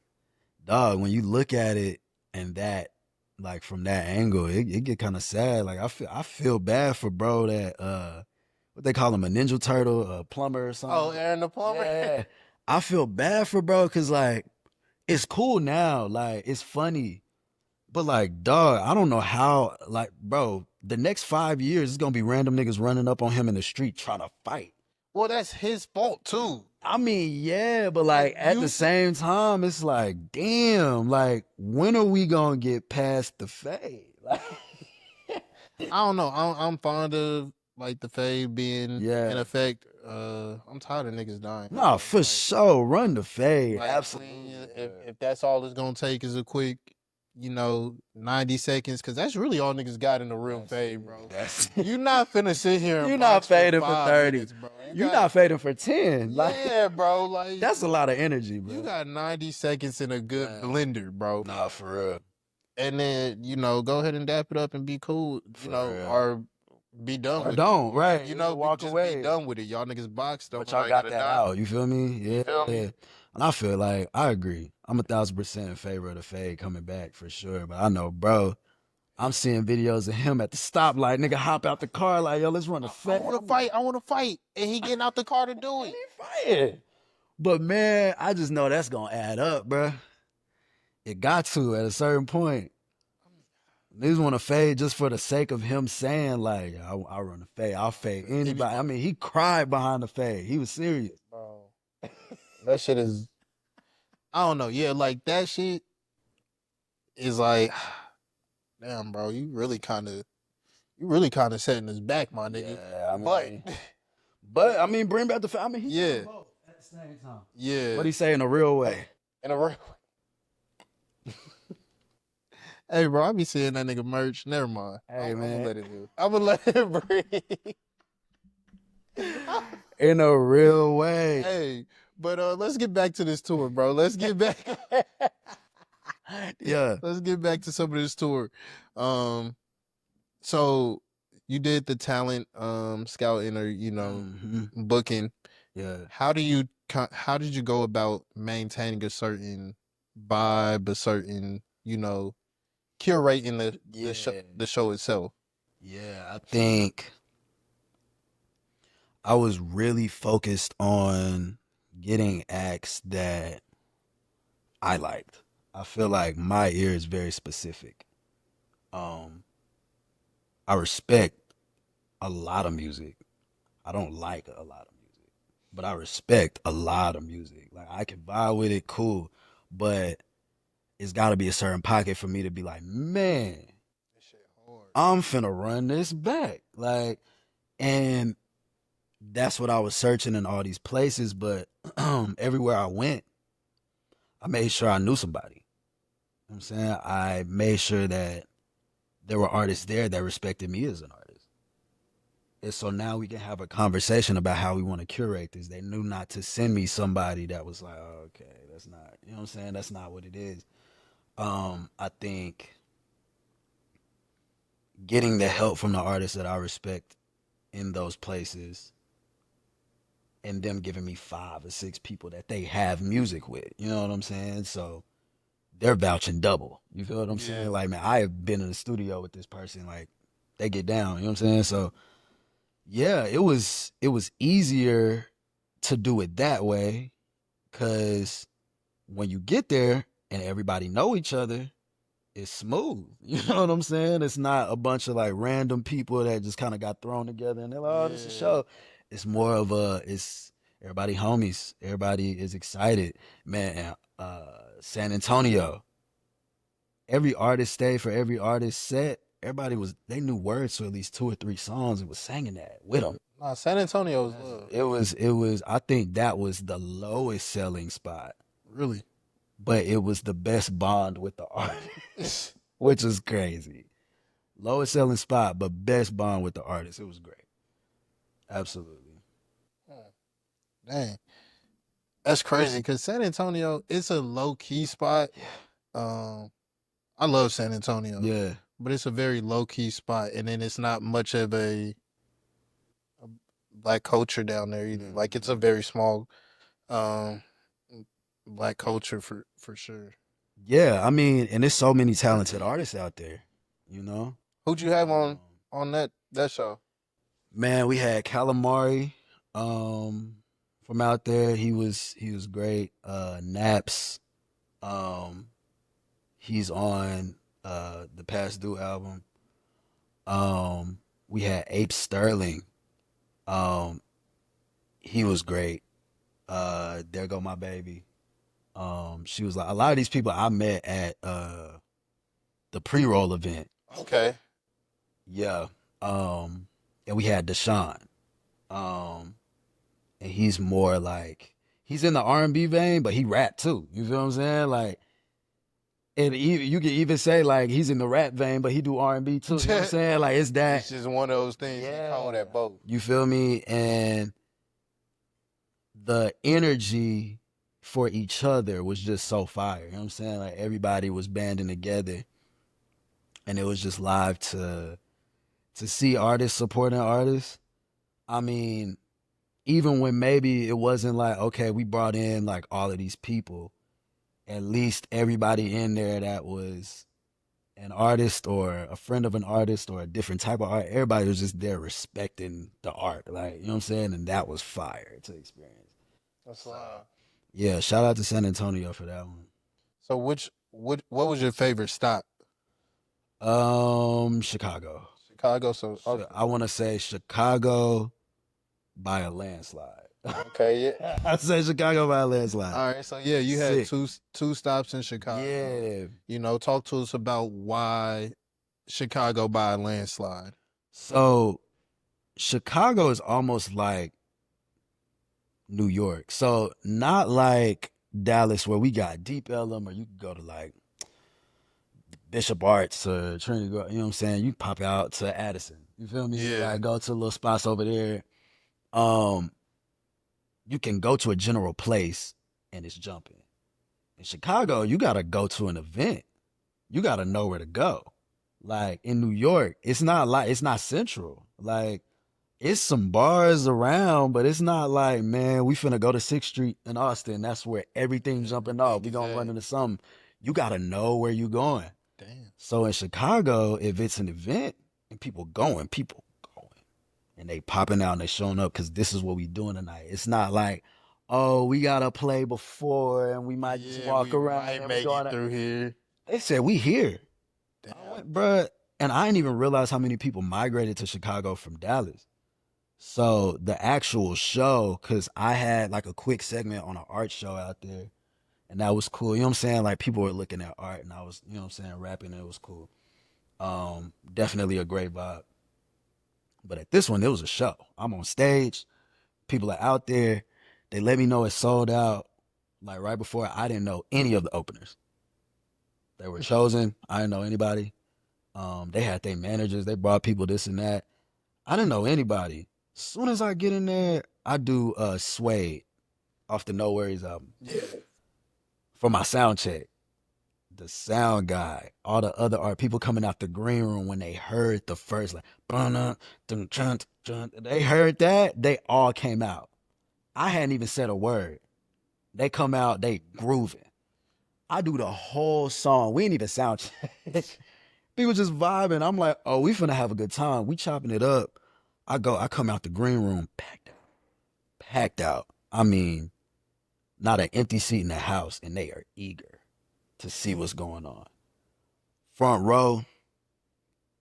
dog, when you look at it and that, like, from that angle, it get kind of sad. Like, I feel bad for bro that what they call him, a Ninja Turtle, a plumber or something. Oh, Aaron the plumber. Yeah. I feel bad for bro because like it's cool now, like it's funny. But like, dog, I don't know how, like, bro, the next 5 years is gonna be random niggas running up on him in the street trying to fight. Well, that's his fault too. I mean, yeah, but like at the same time, it's like, damn, like, when are we gonna get past the fade? Like, I don't know. I'm fond of like the fade being in effect. I'm tired of niggas dying. No, for sure, run the fade. Like, Absolutely. If that's all it's gonna take is a quick, 90 seconds, because that's really all niggas got in the real fade, bro. You're not finna sit here and you're not fading for 30. Minutes, bro. You're not fading for 10. Like, yeah, bro. Like, that's a lot of energy, bro. You got 90 seconds in a good blender, bro. Nah, for real. And then, go ahead and dap it up and be cool, or be done with it. Don't, right. Walk away. Be done with it. Y'all niggas boxed up. But y'all got that out. You feel me? Yeah. Feel me? And I feel like, I agree. I'm 1,000% in favor of the fade coming back for sure. But I know, bro, I'm seeing videos of him at the stoplight. Nigga hop out the car like, yo, let's run a fade. I want to fight. And he getting out the car to do it. He fighting. But man, I just know that's going to add up, bro. It got to at a certain point. Niggas want to fade just for the sake of him saying, like, I'll run a fade. I'll fade anybody. I mean, he cried behind the fade. He was serious. Bro. That shit is, I don't know. Yeah, like that shit is like, damn, bro, you really kind of setting us back, my nigga. Yeah, Yeah, but I mean, bring back the. I mean, he Yeah. did both at the same time. Yeah. What he say in a real way? In a real. Hey, bro, I be seeing that nigga merch. Never mind. Hey, I'm man. gonna let it do. I'm gonna let it breathe. In a real way. Hey, but let's get back to this tour, bro. Let's get back. Yeah. Let's get back to some of this tour. So you did the talent scouting or booking. Yeah. How did you go about maintaining a certain vibe, a certain curating the show itself? Yeah, I think I was really focused on getting acts that I liked. I feel like my ear is very specific. I respect a lot of music. I don't like a lot of music, but I respect a lot of music. Like I can vibe with it, cool, but it's got to be a certain pocket for me to be like, man, This shit hard. I'm finna run this back. Like, and that's what I was searching in all these places, but everywhere I went, I made sure I knew somebody. You know what I'm saying? I made sure that there were artists there that respected me as an artist. And so now we can have a conversation about how we want to curate this. They knew not to send me somebody that was like, oh, okay, that's not, you know what I'm saying? That's not what it is. I think getting the help from the artists that I respect in those places and them giving me 5 or 6 people that they have music with, you know what I'm saying? So they're vouching double. You feel what I'm saying? Like, man, I have been in the studio with this person, like, they get down, you know what I'm saying? So yeah, it was easier to do it that way because when you get there and everybody know each other, it's smooth. You know what I'm saying? It's not a bunch of like random people that just kind of got thrown together and they're like, oh, this is a show. It's more of it's everybody homies. Everybody is excited. Man, San Antonio, every artist stayed for every artist set. Everybody they knew words to at least 2 or 3 songs and was singing that with them. Nah, San Antonio's love. It was, I think that was the lowest selling spot. Really? But it was the best bond with the artist, which is crazy. Lowest selling spot, but best bond with the artist. It was great. Absolutely. Dang. That's crazy because San Antonio, it's a low key spot. I love San Antonio. Yeah. But it's a very low key spot, and then it's not much of a black culture down there either. Like it's a very small black culture for sure. Yeah, I mean, and there's so many talented artists out there, you know? Who'd you have on that show? Man, we had Calamari from out there. He was great. Naps, he's on the Past Due album. We had Ape Sterling. He was great. There Go My Baby. She was like, a lot of these people I met at the pre-roll event. Okay. Yeah. And we had Deshaun. And he's more like, he's in the R&B vein, but he rap too. You feel what I'm saying? Like, and you can even say like he's in the rap vein, but he do R&B too. You know what I'm saying? Like it's that. It's just one of those things. Yeah. You call that both. You feel me? And the energy for each other was just so fire. You know what I'm saying? Like everybody was banding together, and it was just live to see artists supporting artists. I mean, even when maybe it wasn't like, okay, we brought in like all of these people, at least everybody in there that was an artist or a friend of an artist or a different type of art, everybody was just there respecting the art. Like, you know what I'm saying? And that was fire to experience. That's wild. Yeah, shout out to San Antonio for that one. So what was your favorite stop? Chicago. Chicago, so okay. I want to say Chicago by a landslide. Okay, yeah. I say Chicago by a landslide. All right, so yeah, you had two stops in Chicago. Yeah. You know, talk to us about why Chicago by a landslide. So Chicago is almost like New York. So not like Dallas where we got Deep Ellum or you can go to like Bishop Arts or Trinity, you know what I'm saying? You pop out to Addison. You feel me? Yeah. Like go to little spots over there. Um, you can go to a general place and it's jumping. In Chicago, you gotta go to an event. You gotta know where to go. Like in New York, it's not central. Like it's some bars around, but it's not like, man, we finna go to 6th Street in Austin. That's where everything's jumping off. We gonna run into something. You gotta know where you going. Damn. So in Chicago, if it's an event and people going, and they popping out and they showing up because this is what we doing tonight. It's not like, oh, we gotta play before and we might just walk around. Might and make we it through here. They said we here. Damn. I went, bruh, and I didn't even realize how many people migrated to Chicago from Dallas. So the actual show, because I had like a quick segment on an art show out there, and that was cool. You know what I'm saying? Like people were looking at art, and I was, you know what I'm saying, rapping, and it was cool. Definitely a great vibe. But at this one, it was a show. I'm on stage. People are out there. They let me know it sold out. Like right before, I didn't know any of the openers. They were chosen. I didn't know anybody. They had their managers. They brought people this and that. I didn't know anybody. As soon as I get in there, I do Suede off the No Worries album. Yeah. For my sound check. The sound guy, all the other art people coming out the green room when they heard the first like they heard that, they all came out. I hadn't even said a word. They come out, they grooving. I do the whole song. We ain't even sound check. People just vibing. I'm like, oh, we finna have a good time. We chopping it up. I come out the green room, packed out. Packed out. I mean, not an empty seat in the house, and they are eager to see what's going on. Front row,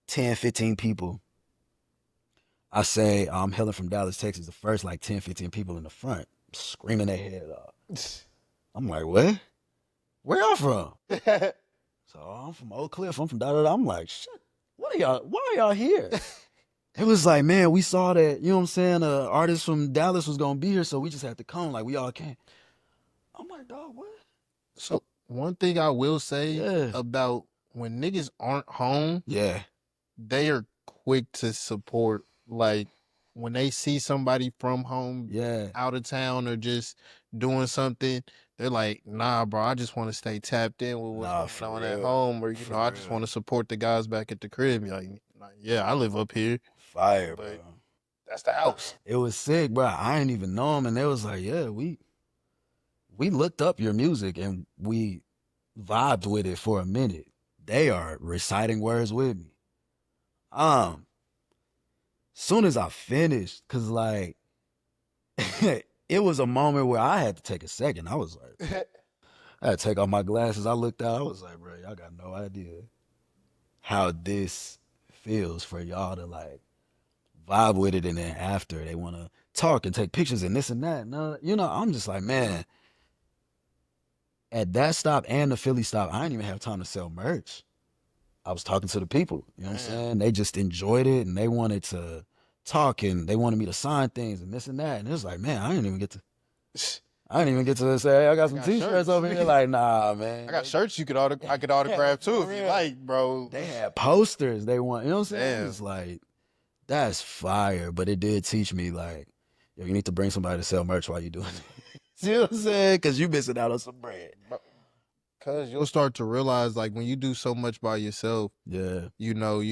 10, 15 people. I say, I'm hailing from Dallas, Texas. The first like 10, 15 people in the front screaming their head off. I'm like, what? Where y'all from? So I'm from Oak Cliff. I'm from da da da. I'm like, shit, what are y'all? Why are y'all here? It was like, man, we saw that, you know what I'm saying? Artist from Dallas was gonna be here, so we just had to come. Like we all came. I'm like, dog, what? So one thing I will say Yeah. about when niggas aren't home, Yeah. they are quick to support. Like when they see somebody from home Yeah. out of town or just doing something, they're like, nah, bro, I just want to stay tapped in with what's going on at home, or I just want to support the guys back at the crib. Like, yeah, I live up here. Fire, But bro. that's the house. It was sick, bro. I didn't even know them, and they was like, yeah, we looked up your music and we vibed with it for a minute. They are reciting words with me. Soon as I finished, cause like it was a moment where I had to take a second. I was like, I had to take off my glasses. I looked out. I was like, bro, y'all got no idea how this feels for y'all to like vibe with it, and then after they want to talk and take pictures and this and that. No, you know, I'm just like, man. At that stop and the Philly stop, I didn't even have time to sell merch. I was talking to the people. You know what I'm saying? They just enjoyed it and they wanted to talk and they wanted me to sign things and this and that. And it was like, man, I didn't even get to say, hey, I got some t-shirts shirts. over here. Like, nah, man. I got shirts I could autograph too if you like, bro. They had posters they want. You know what I'm saying? Damn. It's like, that's fire. But it did teach me, like, yo, you need to bring somebody to sell merch while you doing it. You know what I'm saying? Because you missing out on some bread. Because you'll start to realize, like, when you do so much by yourself, Yeah, you know,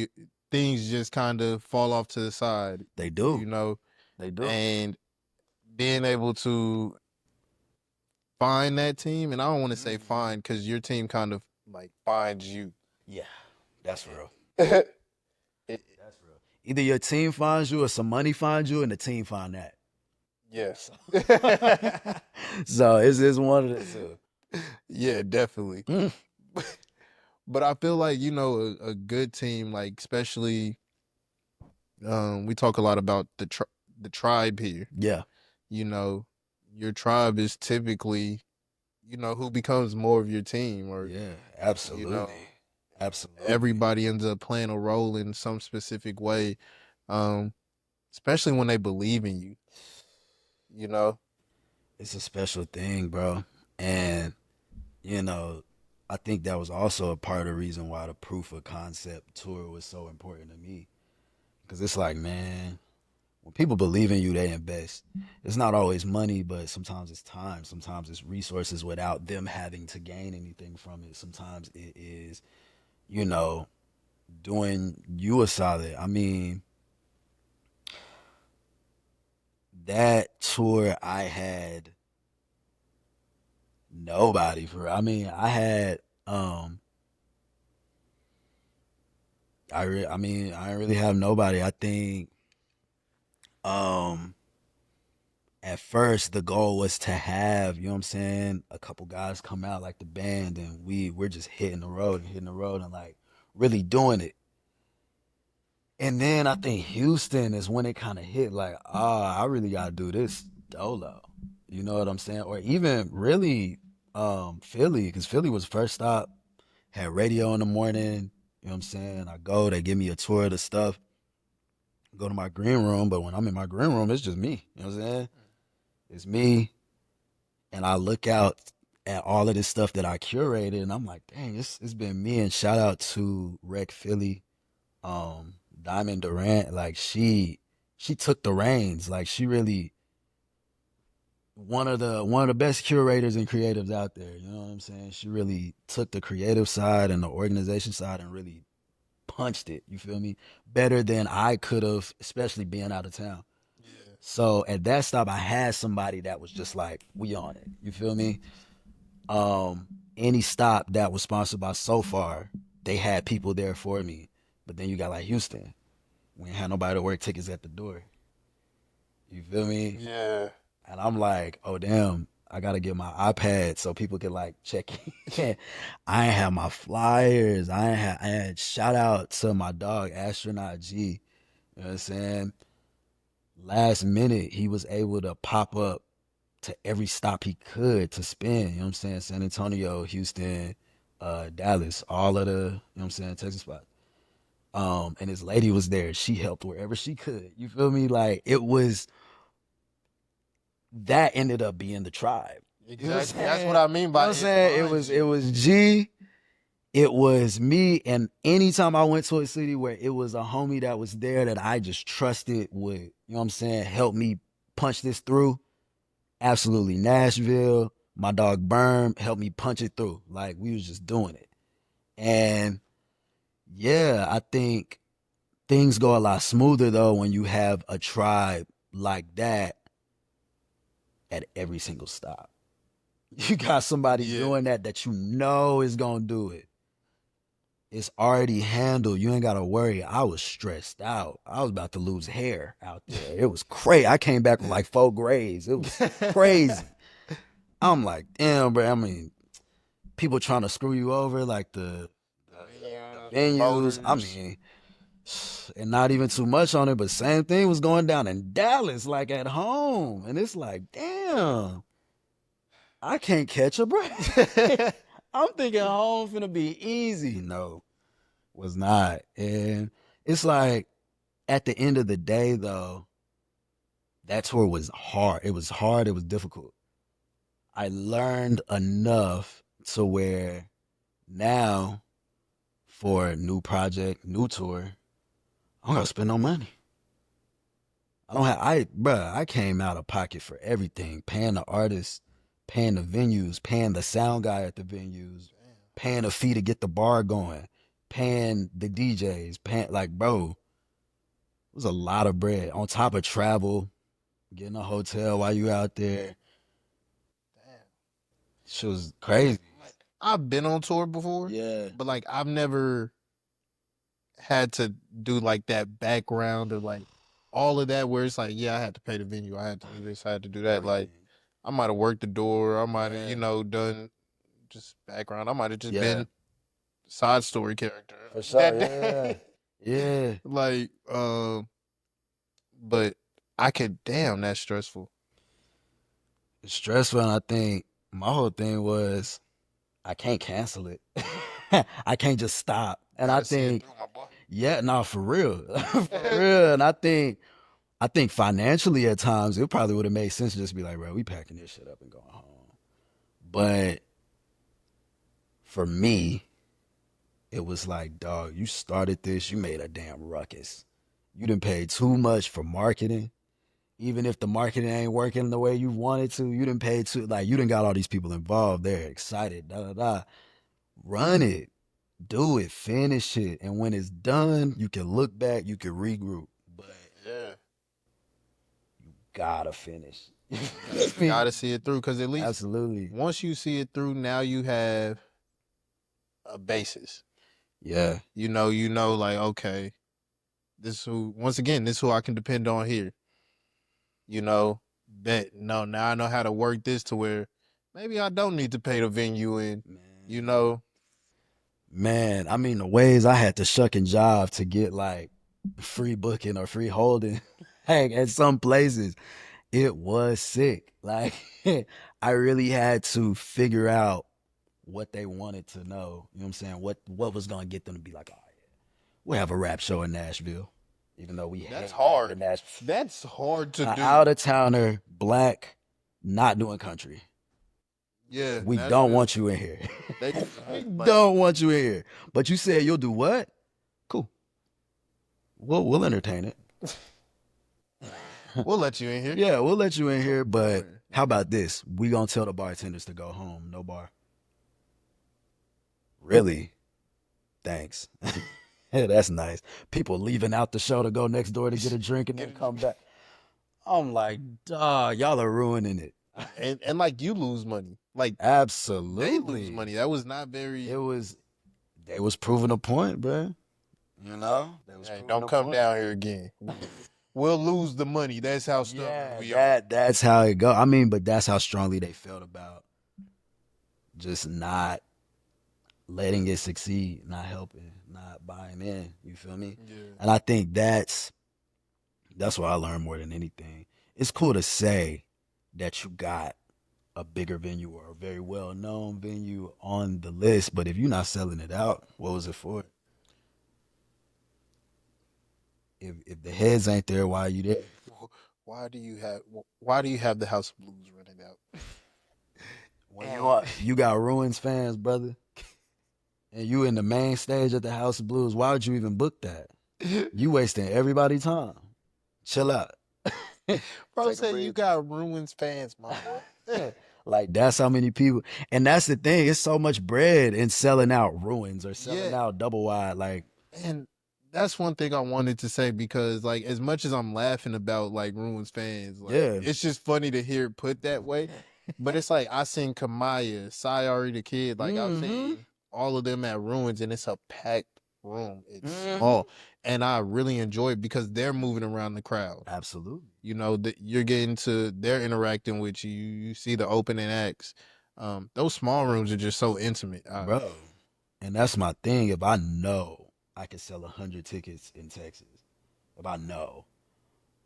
things just kind of fall off to the side. they do. You know, They do. and being able to find that team, and I don't want to say find because your team kind of like finds you. Yeah, that's real. That's real. Either your team finds you or some money finds you and the team find that. Yes. So it's one of the two. Yeah, definitely. But I feel like, you know, a good team, like especially we talk a lot about the tribe here. Yeah. You know, your tribe is typically, you know, who becomes more of your team, or Yeah, absolutely. You know, absolutely. everybody ends up playing a role in some specific way. especially when they believe in you. You know. It's a special thing, bro. And, you know, I think that was also a part of the reason why the proof of concept tour was so important to me. Because it's like, man, when people believe in you, they invest. It's not always money, but sometimes it's time. Sometimes it's resources without them having to gain anything from it. Sometimes it is, you know, doing you a solid. I mean, that tour I had nobody for. I mean, I had I mean, I didn't really have nobody. I think um at first the goal was to have, you know what I'm saying, a couple guys come out like the band, and we're just hitting the road and like really doing it. And then I think Houston is when it kind of hit like, I really got to do this dolo. You know what I'm saying? Or even really Philly, cuz Philly was first stop, had radio in the morning, you know what I'm saying? I go, they give me a tour of the stuff, go to my green room, but when I'm in my green room, it's just me. You know what I'm saying? It's me, and I look out at all of this stuff that I curated, and I'm like, dang, it's been me. And shout out to Rec Philly, Diamond Durant. Like she took the reins. Like she really one of the best curators and creatives out there. You know what I'm saying? She really took the creative side and the organization side and really punched it. You feel me? Better than I could have, especially being out of town. Yeah. So at that stop, I had somebody that was just like, we on it. You feel me? Um, any stop that was sponsored by So Far, they had people there for me. But then you got like Houston. We ain't had nobody to work tickets at the door. You feel me? Yeah. And I'm like, oh damn, I gotta get my iPad so people can like check in. I ain't have my flyers. I had shout out to my dog Astronaut G. You know what I'm saying? Last minute he was able to pop up to every stop he could to spin. You know what I'm saying? San Antonio, Houston, Dallas, all of the, you know what I'm saying, Texas spots. And his lady was there. She helped wherever she could. You feel me? Like it was that ended up being the tribe. You know what I'm Exactly. That's what saying? I mean You know what by I'm it saying? finds It you. was G, it was me, and anytime I went to a city where it was a homie that was there that I just trusted would, you know what I'm saying, help me punch this through. Absolutely. Nashville, my dog Berm helped me punch it through. Like we was just doing it. And yeah, I think things go a lot smoother though when you have a tribe like that at every single stop. You got somebody Yeah. doing that you know is gonna do it. It's already handled. You ain't gotta worry. I was stressed out. I was about to lose hair out there. It was crazy. I came back with like 4 grays. It was crazy. I'm like, damn, bro. I mean, people trying to screw you over, like the venues. I Promoters. mean, and not even too much on it, but same thing was going down in Dallas, like at home. And it's like, damn, I can't catch a break. I'm thinking home finna be easy. No, was not. And it's like at the end of the day, though, that tour was hard. It was hard. It was difficult. I learned enough to where now for a new project, new tour, I don't gotta spend no money. I don't have bruh, I came out of pocket for everything. Paying the artists, paying the venues, paying the sound guy at the venues, paying a fee to get the bar going, paying the DJs, paying like bro, it was a lot of bread. On top of travel, getting a hotel while you out there. Damn. Shit was crazy. Like, I've been on tour before, Yeah. but like I've never had to do like that background of like all of that where it's like, yeah, I had to pay the venue, I had to do this, I had to do that. Like Everything. I might have worked the door, I might have, Yeah. done just background. I might have just Yeah. been side story character. For sure. That Yeah. day. Yeah. Like, but I could damn that's stressful. It's stressful, and I think my whole thing was I can't cancel it. I can't just stop. And I Gotta see it think, through, my boy. yeah, no, for real. For real. And I think I think financially at times it probably would have made sense to just be like, bro, we packing this shit up and going home. But for me, it was like, dog, you started this, you made a damn ruckus. You done paid too much for marketing. Even if the marketing ain't working the way you wanted to, you done paid too, like, you done got all these people involved. They're excited, da da da. Run it, do it, finish it. And when it's done, you can look back, you can regroup. But Yeah. gotta finish. Gotta see it through, because at least Absolutely. once you see it through, now you have a basis. Yeah. You know, like, okay, this who once again, this who I can depend on here. You know, bet no, now I know how to work this to where maybe I don't need to pay the venue and you know. Man, I mean the ways I had to shuck and jive to get like free booking or free holding, like at some places, it was sick. Like I really had to figure out what they wanted to know. You know what I'm saying? What was gonna get them to be like, oh yeah, we'll have a rap show in Nashville, even though we That's hate hard. Nashville. That's hard to do. Out of towner, black, not doing country. Yeah, We don't Nashville. want you in here. They We don't want you in here. But you said you'll do what? Cool. We'll entertain it. We'll let you in here. Yeah, we'll let you in here. But how about this? We gonna tell the bartenders to go home. No bar. Really? Thanks. Yeah, that's nice. People leaving out the show to go next door to get a drink and then come back. I'm like, dog, y'all are ruining it. And like you lose money. Like Absolutely. they lose money. That was not very. It was. They was proving a point, bro. You know. They was Hey, proving don't a come point. down here again. We'll lose the money. That's how stubborn we are. That's how it go. I mean, but that's how strongly they felt about just not letting it succeed, not helping, not buying in. You feel me? Yeah. And I think that's what I learned more than anything. It's cool to say that you got a bigger venue or a very well known venue on the list, but if you're not selling it out, what was it for? If the heads ain't there, why are you there? Why do you have the House of Blues running out? When you got Ruins fans, brother, and you in the main stage at the House of Blues, why would you even book that? You wasting everybody's time. Chill out. Bro said you got Ruins fans, mama. Like that's how many people, and that's the thing. It's so much bread in selling out Ruins or selling out Double Wide. Like, and that's one thing I wanted to say, because like as much as I'm laughing about like Ruins fans, like it's just funny to hear it put that way. But it's like I seen Kamaya, Sayari the Kid, like I've seen all of them at Ruins, and it's a packed room. It's small, and I really enjoy it because they're moving around the crowd. Absolutely. You know that you're getting to, they're interacting with you. You see the opening acts. Those small rooms are just so intimate, bro. And that's my thing. If I know I can sell 100 tickets in Texas, if I know,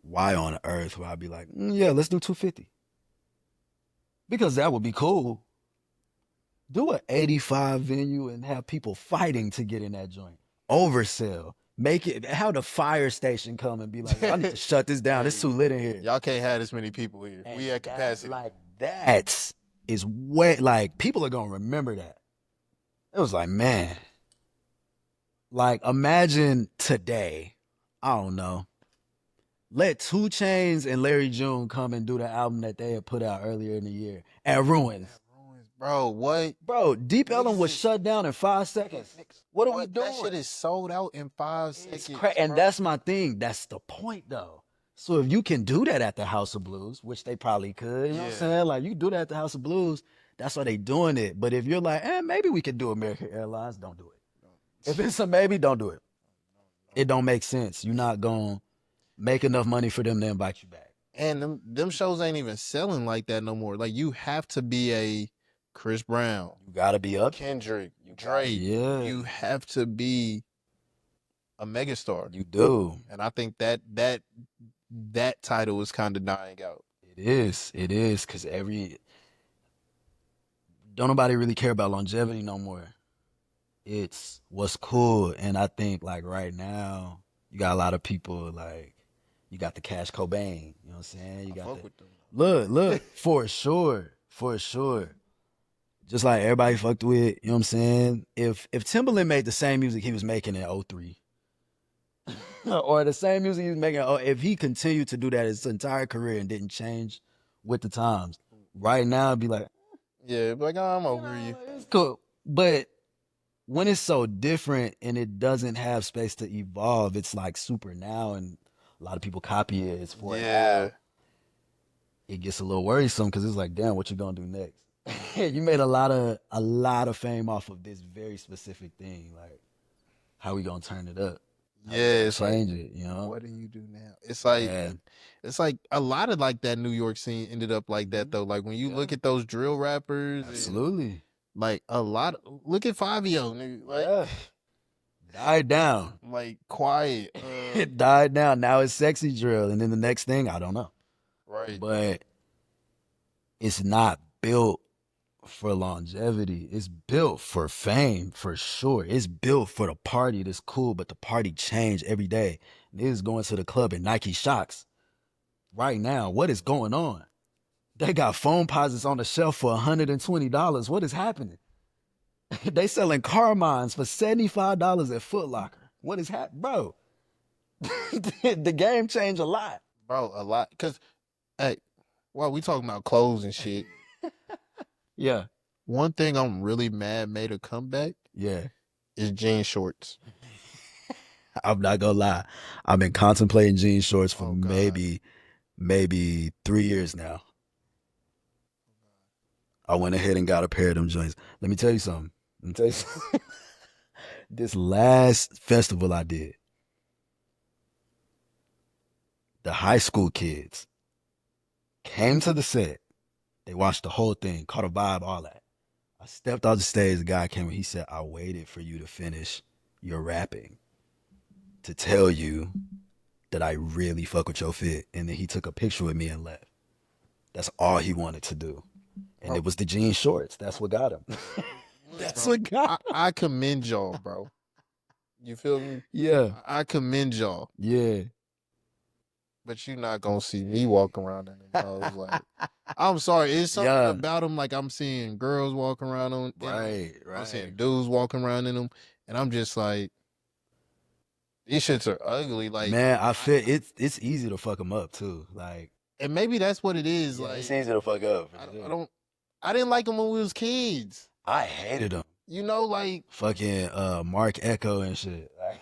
why on earth would I be like, yeah, let's do 250? Because that would be cool. Do an 85 venue and have people fighting to get in that joint. Oversell. Make it, have the fire station come and be like, I need to shut this down. It's too lit in here. Y'all can't have this many people here. And we at capacity. Like that is way, like people are gonna remember that. It was like, man, like imagine today, I don't know, let 2 Chainz and Larry June come and do the album that they had put out earlier in the year at Ruins. Bro, what? Bro, Deep Ellum was shut down in 5 seconds. What are we doing? That shit is sold out in 5 seconds. And that's my thing. That's the point, though. So if you can do that at the House of Blues, which they probably could, you know what I'm saying? Like, you do that at the House of Blues, that's why they doing it. But if you're like, maybe we could do American Airlines, don't do it. If it's a maybe, don't do it. It don't make sense. You're not going to make enough money for them to invite you back. And them shows ain't even selling like that no more. Like, you have to be a Chris Brown. You got to be up. Kendrick, Drake. Yeah. You have to be a megastar. You do. And I think that title is kind of dying out. It is, because don't nobody really care about longevity no more. It's what's cool. And I think like right now, you got a lot of people like You got the Cash Cobain. You know what I'm saying? You I got fuck the with them. look for sure, for sure. Just like everybody fucked with, you know what I'm saying? If Timbaland made the same music he was making in '03, or the same music he was making, if he continued to do that his entire career and didn't change with the times, right now it'd be like, Yeah, but like I'm you over know, you. it's cool. But when it's so different and it doesn't have space to evolve, it's like super now and a lot of people copy it. It's for Yeah, now. It gets a little worrisome because it's like, damn, what you gonna do next? You made a lot of fame off of this very specific thing. Like, how we gonna turn it up? How we yeah. gonna It's like, change it? You know? what do you do now? Yeah. It's like a lot of like that New York scene ended up like that though. Like when you look Yeah. at those drill rappers and Absolutely. like a lot. Look at Fabio, nigga. Like, Yeah. Died down. like quiet. It died down. Now it's sexy drill, and then the next thing I don't know, Right. but it's not built for longevity. It's built for fame for sure. It's built for the party that's cool, but the party change every day. Niggas going to the club in Nike Shocks right now. What is going on? They got phone posits on the shelf for $120. What is happening? They selling Carmines for $75 at Foot Locker. What is happening, bro? The game changed a lot. Bro, a lot. Cause hey, while we talking about clothes and shit, Yeah, one thing I'm really mad made a comeback yeah. is jean shorts. I'm not gonna lie. I've been contemplating jean shorts for Oh God. maybe 3 years now. I went ahead and got a pair of them joints. Let me tell you something. Let me tell you something. This last festival I did, the high school kids came to the set. They watched the whole thing, caught a vibe, all that. I stepped off the stage. The guy came and he said, I waited for you to finish your rapping to tell you that I really fuck with your fit. And then he took a picture with me and left. That's all he wanted to do. And Bro, it was the jean shorts. That's what got him. That's bro, what got him. I commend y'all, bro. You feel me? Yeah. I commend y'all. Yeah. But you're not gonna see me walking around in them hoes. Like, I'm sorry, it's something Yeah. about them. Like I'm seeing girls walking around in them. Right. I'm seeing Right. dudes walking around in them, and I'm just like, these shits are ugly. Like, Man, I feel it's easy to fuck them up too. Like, and maybe that's what it is. yeah, it's Like, easy to fuck up. I don't, I didn't like them when we was kids. I hated them. You know, like, Fucking Mark Echo and shit. Like,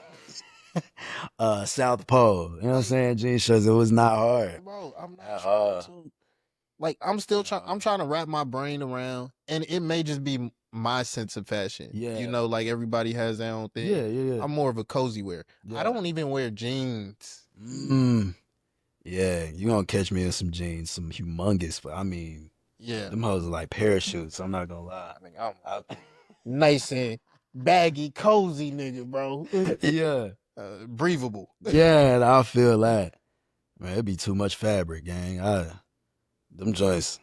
South Pole. You know what I'm saying? Jean shirts. It was not hard. bro, I'm not Not trying hard. to. Like, I'm still trying. I'm trying to wrap my brain around, and it may just be my sense of fashion. Yeah. You know, like everybody has their own thing. Yeah, yeah, yeah. I'm more of a cozy wear. Yeah. I don't even wear jeans. Mm. Yeah, you gonna catch me in some jeans, some humongous. I mean, Yeah, them hoes are like parachutes. I'm not gonna lie. I mean, I'm nice and baggy, cozy nigga, bro. Yeah, Breathable. yeah, I feel that. Man, it'd be too much fabric, gang. Them joints.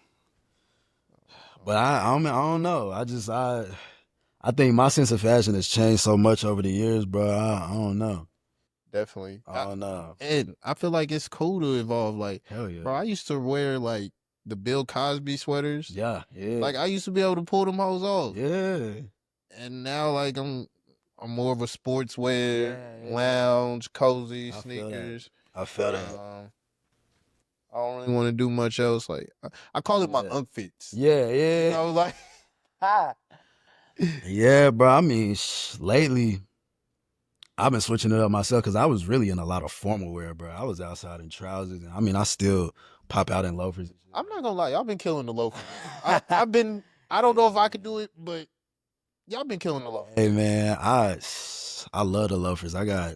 But I don't know. I think my sense of fashion has changed so much over the years, bro. I don't know. Definitely. I don't know. And I feel like it's cool to evolve. Like, Hell yeah. bro, I used to wear like the Bill Cosby sweaters. Yeah, yeah. Like I used to be able to pull them hoes off. Yeah. And now like I'm more of a sportswear, Yeah, yeah. lounge, cozy, I feel that. sneakers. I feel that. I don't really want to do much else. Like I call it my Yeah. unfits. Yeah, You yeah. know, like Yeah, bro. I mean, lately I've been switching it up myself because I was really in a lot of formal wear, bro. I was outside in trousers, and I mean, I still pop out in loafers. I'm not gonna lie, y'all been killing the loafers. I've been. I don't know if I could do it, but y'all been killing the loafers. Hey man, I love the loafers. I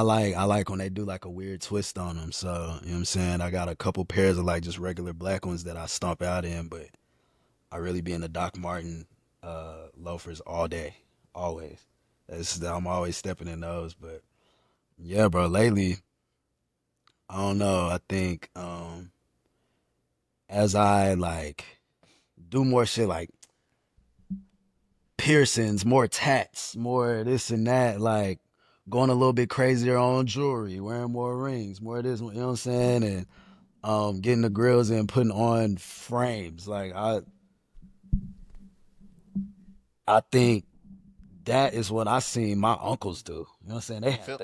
like when they do like a weird twist on them. So, you know what I'm saying? I got a couple pairs of like just regular black ones that I stomp out in, but I really be in the Doc Martin loafers all day, always. I'm always stepping in those. But yeah, bro, lately, I don't know. I think as I like do more shit like piercings, more tats, more this and that, like going a little bit crazier on jewelry, wearing more rings, more of this, you know what I'm saying? And getting the grills and putting on frames. Like I think that is what I seen my uncles do. You know what I'm saying?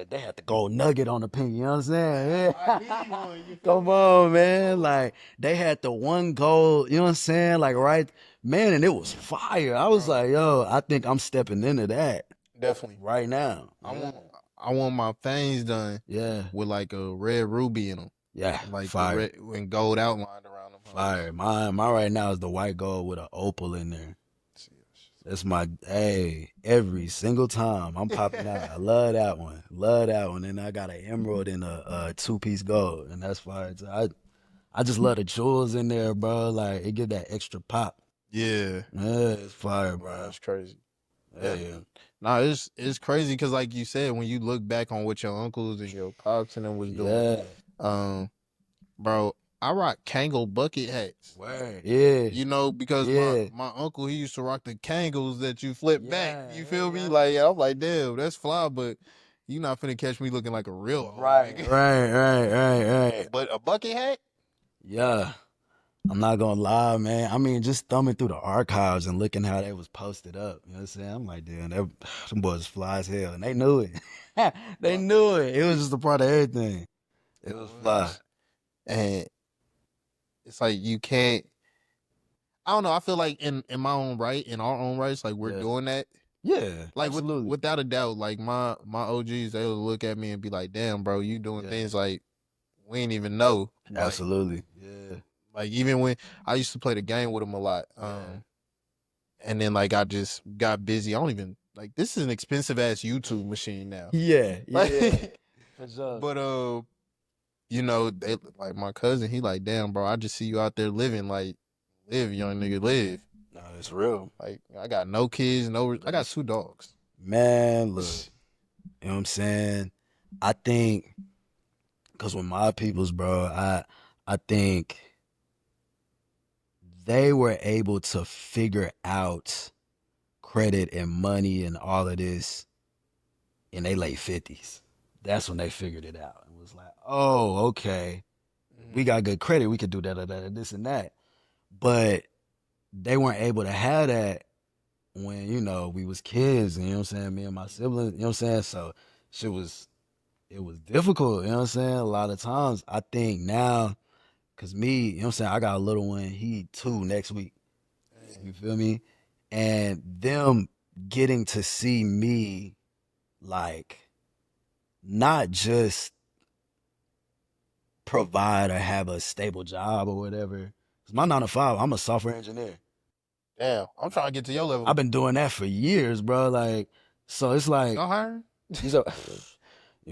They had the gold nugget on the pin, you know what I'm saying? I need one. You feel Come me? on, man. Like they had the one gold, you know what I'm saying? Like right, man, and it was fire. I was Bro, like, yo, I think I'm stepping into that definitely. right now. I Yeah. want I want my fangs done Yeah. with like a red ruby in them, Yeah. like the Fire. red and gold outlined around them hoes. Fire. Mine right now is the white gold with an opal in there. That's my every single time I'm popping out. I love that one. Love that one. And I got an emerald and a two-piece gold. And that's fire too. I just love the jewels in there, bro. Like it give that extra pop. Yeah, Yeah, it's fire, bro, bro. that's crazy. Yeah, yeah. Nah, it's crazy because like you said, when you look back on what your uncles and your pops and them was doing, Yeah. um, bro, I rock Kangol bucket hats. Word. Yeah. You know, because Yeah. my uncle he used to rock the Kangos that you flip back. Yeah. You feel me? Yeah. Like I'm like, damn, that's fly, but you not finna catch me looking like a real old Right, nigga. right. But a bucket hat, Yeah. I'm not gonna lie, man. I mean, just thumbing through the archives and looking how they was posted up. You know what I'm saying? I'm like, damn, them boys fly as hell, and they knew it. They bro, knew it. It was just a part of everything. It it was fly. was, and it's like you can't. I don't know. I feel like in my own right, in our own rights, like we're Yeah. doing that. Yeah. Like Absolutely. without a doubt, like my OGs, they will look at me and be like, "Damn, bro, you doing Yeah. things like we ain't even know." Absolutely. Yeah. Like even when I used to play the game with them a lot, Yeah. and then like I just got busy. I don't even like this is an expensive ass YouTube machine now. Yeah. Like, Yeah. For sure. but you know, they like my cousin. He like, damn, bro, I just see you out there living. Like, live, young nigga, live. No, it's real. Like, I got no kids, I got 2 dogs. Man, look. You know what I'm saying? I think because with my peoples, bro, I think they were able to figure out credit and money and all of this in their late 50s. That's when they figured it out. It was like, oh, okay, we got good credit. We could do that, this and that. But they weren't able to have that when, you know, we was kids, and you know what I'm saying? Me and my siblings, you know what I'm saying? So it was difficult, you know what I'm saying? A lot of times I think now, cause me, you know what I'm saying, I got a little one, he 2 next week. You feel me? And them getting to see me like not just provide or have a stable job or whatever. Cause my 9 to 5, I'm a software engineer. Damn, I'm trying to get to your level. I've been doing that for years, bro. Like, so it's like, Y'all hiring? you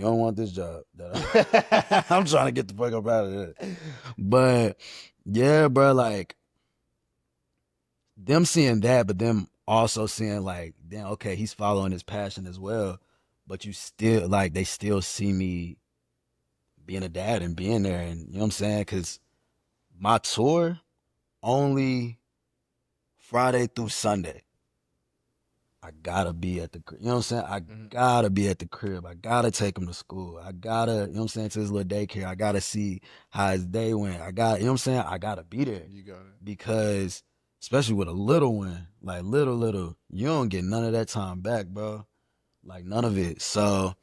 don't want this job. I'm trying to get the fuck up out of there. But yeah, bro, like them seeing that, but them also seeing like, damn, okay, he's following his passion as well. But you still like they still see me being a dad and being there, and you know what I'm saying? Cause my tour only Friday through Sunday. I gotta be at the crib. You know what I'm saying? I gotta be at the crib. I gotta take him to school. I gotta, you know what I'm saying, to his little daycare. I gotta see how his day went. I got, you know what I'm saying? I gotta be there. You got it. Because especially with a little one, like little, you don't get none of that time back, bro. Like none of it. So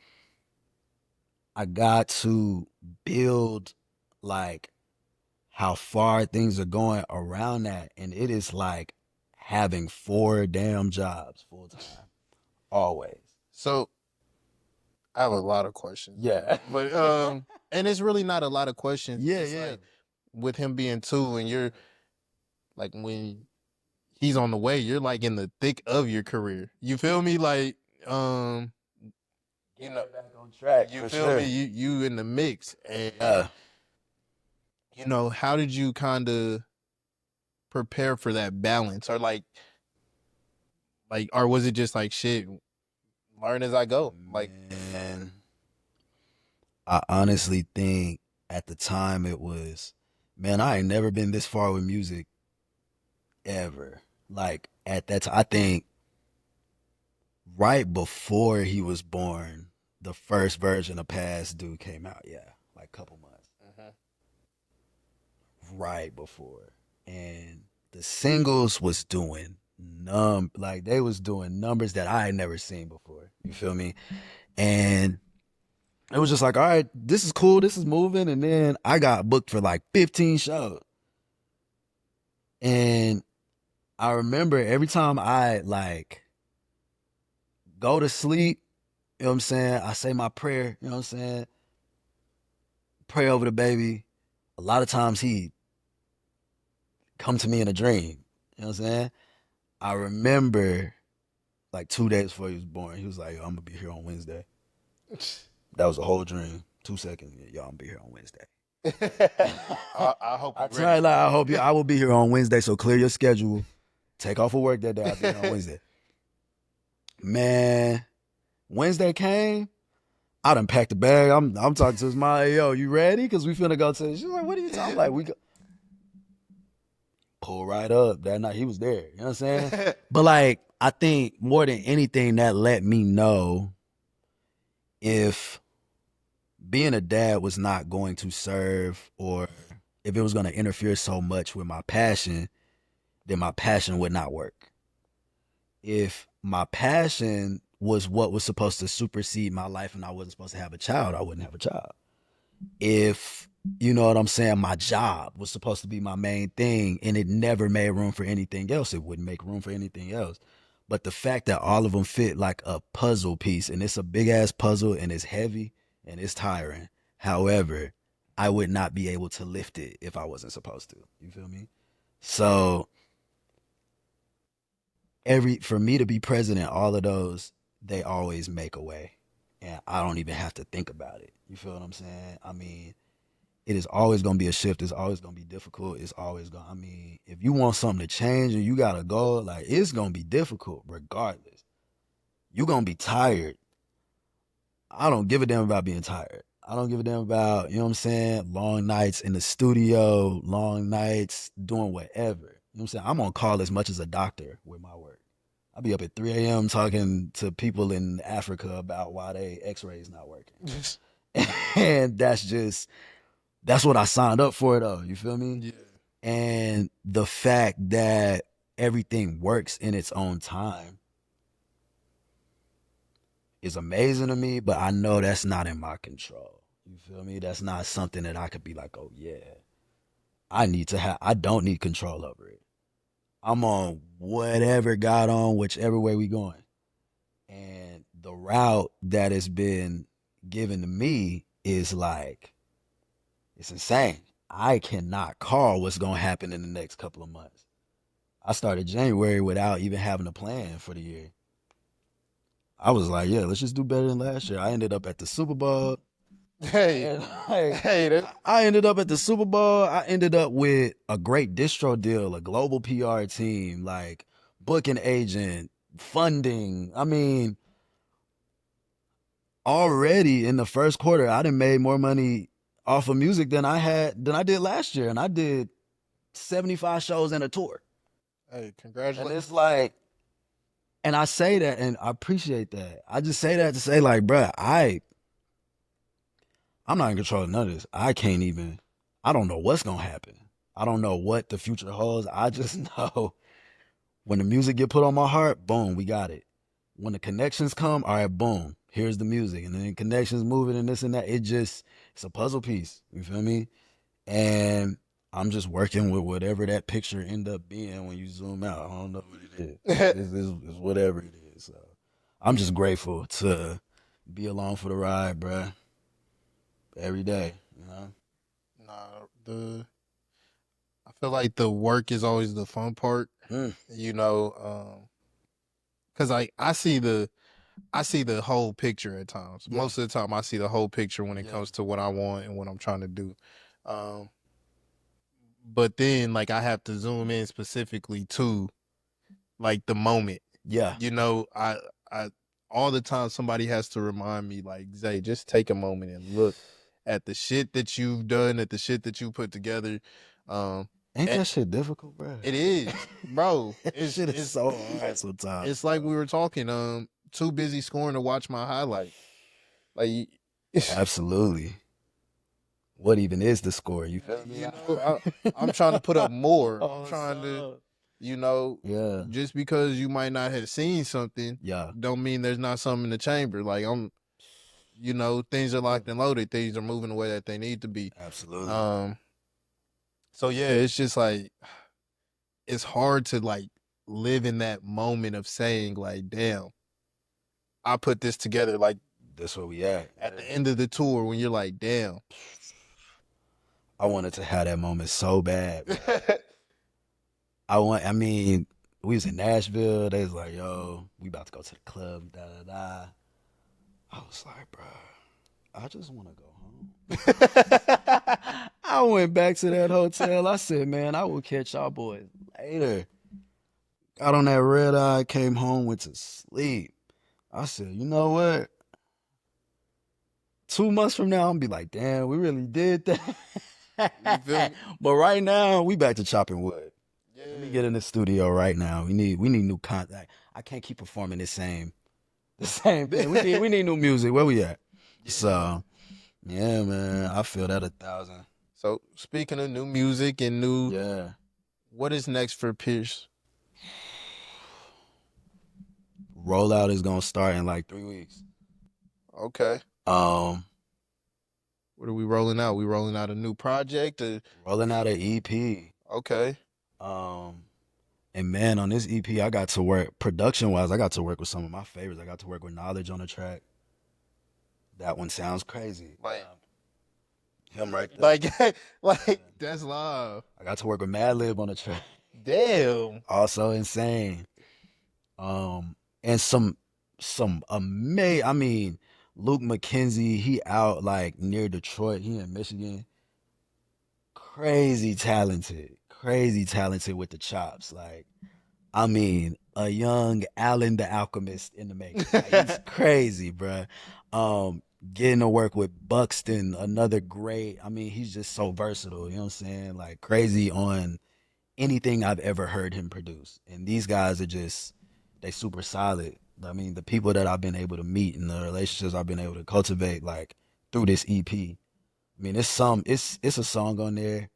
I got to build like how far things are going around that. And it is like having 4 damn jobs full time. Always. So I have a lot of questions. Yeah. But and it's really not a lot of questions. Yeah, It's yeah. like with him being 2 and you're like when he's on the way, you're like in the thick of your career. You feel me? Like you know, back on track. you For feel sure. me? You in the mix. And Yeah. you know, how did you kind of prepare for that balance? Or like or was it just like shit, learn as I go? Like Man, I honestly think at the time it was, man, I ain't never been this far with music ever. Like at that time, I think right before he was born, the first version of Past Due came out. Yeah, like a couple months right before, and the singles was doing like they was doing numbers that I had never seen before. You feel me? And it was just like, all right, this is cool, this is moving. And then I got booked for like 15 shows. And I remember every time I like go to sleep, you know what I'm saying? I say my prayer, you know what I'm saying? Pray over the baby. A lot of times he come to me in a dream. You know what I'm saying? I remember like 2 days before he was born, he was like, yo, I'm gonna be here on Wednesday. That was a whole dream. 2 seconds. Yo, I'm gonna be here on Wednesday. I hope I try like I will be here on Wednesday, so clear your schedule. Take off of work that day. I'll be here on Wednesday. Man, Wednesday came. I done packed the bag. I'm talking to his mom. Hey, yo, you ready? Because we finna go to. She's like, what are you talking? I'm like, we go. Pull right up that night. He was there. You know what I'm saying? But like, I think more than anything, that let me know if being a dad was not going to serve, or if it was going to interfere so much with my passion, then my passion would not work. If my passion was what was supposed to supersede my life and I wasn't supposed to have a child, I wouldn't have a child. If, you know what I'm saying, my job was supposed to be my main thing and it never made room for anything else, it wouldn't make room for anything else. But the fact that all of them fit like a puzzle piece, and it's a big ass puzzle and it's heavy and it's tiring. However, I would not be able to lift it if I wasn't supposed to. You feel me? So for me to be present in all of those, they always make a way. And I don't even have to think about it. You feel what I'm saying? I mean, it is always gonna be a shift. It's always gonna be difficult. It's always gonna, I mean, if you want something to change and you gotta go, like, it's gonna be difficult regardless. You're gonna be tired. I don't give a damn about being tired. I don't give a damn about, you know what I'm saying, long nights in the studio, long nights doing whatever. You know what I'm saying? I'm on call as much as a doctor with my work. I'll be up at 3 a.m. talking to people in Africa about why they x-rays not working. And that's what I signed up for though. You feel me? Yeah. And the fact that everything works in its own time is amazing to me, but I know that's not in my control. You feel me? That's not something that I could be like, oh yeah, I don't need control over it. I'm on whatever God on, whichever way we going. And the route that has been given to me is like, it's insane. I cannot call what's going to happen in the next couple of months. I started January without even having a plan for the year. I was like, yeah, let's just do better than last year. I ended up at the Super Bowl. Hey, I ended up at the Super Bowl. I ended up with a great distro deal, a global PR team, like booking agent, funding. I mean, already in the first quarter, I done made more money off of music than I did last year, and I did 75 shows and a tour. Hey, And congratulations. it's like, and I say that, and I appreciate that. I just say that to say, like, bruh, I'm not in control of none of this. I don't know what's gonna happen. I don't know what the future holds. I just know when the music get put on my heart, boom, we got it. When the connections come, all right, boom, here's the music. And then connections moving and this and that. It's a puzzle piece. You feel me? And I'm just working with whatever that picture end up being when you zoom out. I don't know what it is. It's whatever it is. So I'm just grateful to be along for the ride, bruh. Every day, you know? Nah, I feel like the work is always the fun part. You know, because I see the whole picture at times. Yeah. Most of the time, I see the whole picture when it Yeah. comes to what I want and what I'm trying to do. Um, but then, like, I have to zoom in specifically to like the moment. Yeah. You know, I all the time somebody has to remind me, like, Zay, just take a moment and look at the shit that you've done, at the shit that you put together. Ain't And that shit difficult, bro? it is, bro. Shit is so hard sometimes. It's like we were talking. Too busy scoring to watch my highlight. Like, Absolutely. What even is the score? You feel me? you know, I'm trying to put up more. I'm Oh, trying to, so. you know, Yeah. just because you might not have seen something, Yeah. don't mean there's not something in the chamber. Like things are locked and loaded. Things are moving the way that they need to be. Absolutely. Um, so yeah, it's just like it's hard to like live in that moment of saying like, damn, I put this together. Like That's where we at. at the end of the tour when you're like, damn. I wanted to have that moment so bad. I mean, we was in Nashville. They was like, yo, we about to go to the club, da da da. I was like, bro, I just want to go home. I went back to that hotel. I said, man, I will catch y'all boys later. Got on that red eye, came home, went to sleep. I said, you know what? 2 months from now, I'm gonna be like, damn, we really did that. You feel me? But right now, we back to chopping wood. Yeah. Let me get in the studio right now. We need new content. I can't keep performing the same thing. We need new music. Where we at? So yeah, man, I feel that 1,000. So speaking of new music and new, Yeah. what is next for Pierce? Rollout is gonna start in like 3 weeks. Okay. Um, What are we rolling out? We rolling out a new project? rolling out an EP. Okay. Um, and man, on this EP, I got to work production wise. I got to work with some of my favorites. I got to work with Knowledge on the track. That one sounds crazy. Like, Him right there. like that's live. I got to work with Madlib on the track. Damn. Also insane. And some amazing. I mean, Luke McKenzie, he out like near Detroit. He in Michigan. Crazy talented with the chops. Like, I mean, a young Alan the Alchemist in the making. Like, he's crazy, bruh. Getting to work with Buxton, another great. I mean, he's just so versatile. You know what I'm saying? Like crazy on anything I've ever heard him produce. And these guys are just they super solid. I mean, the people that I've been able to meet and the relationships I've been able to cultivate like through this EP. I mean, it's a song on there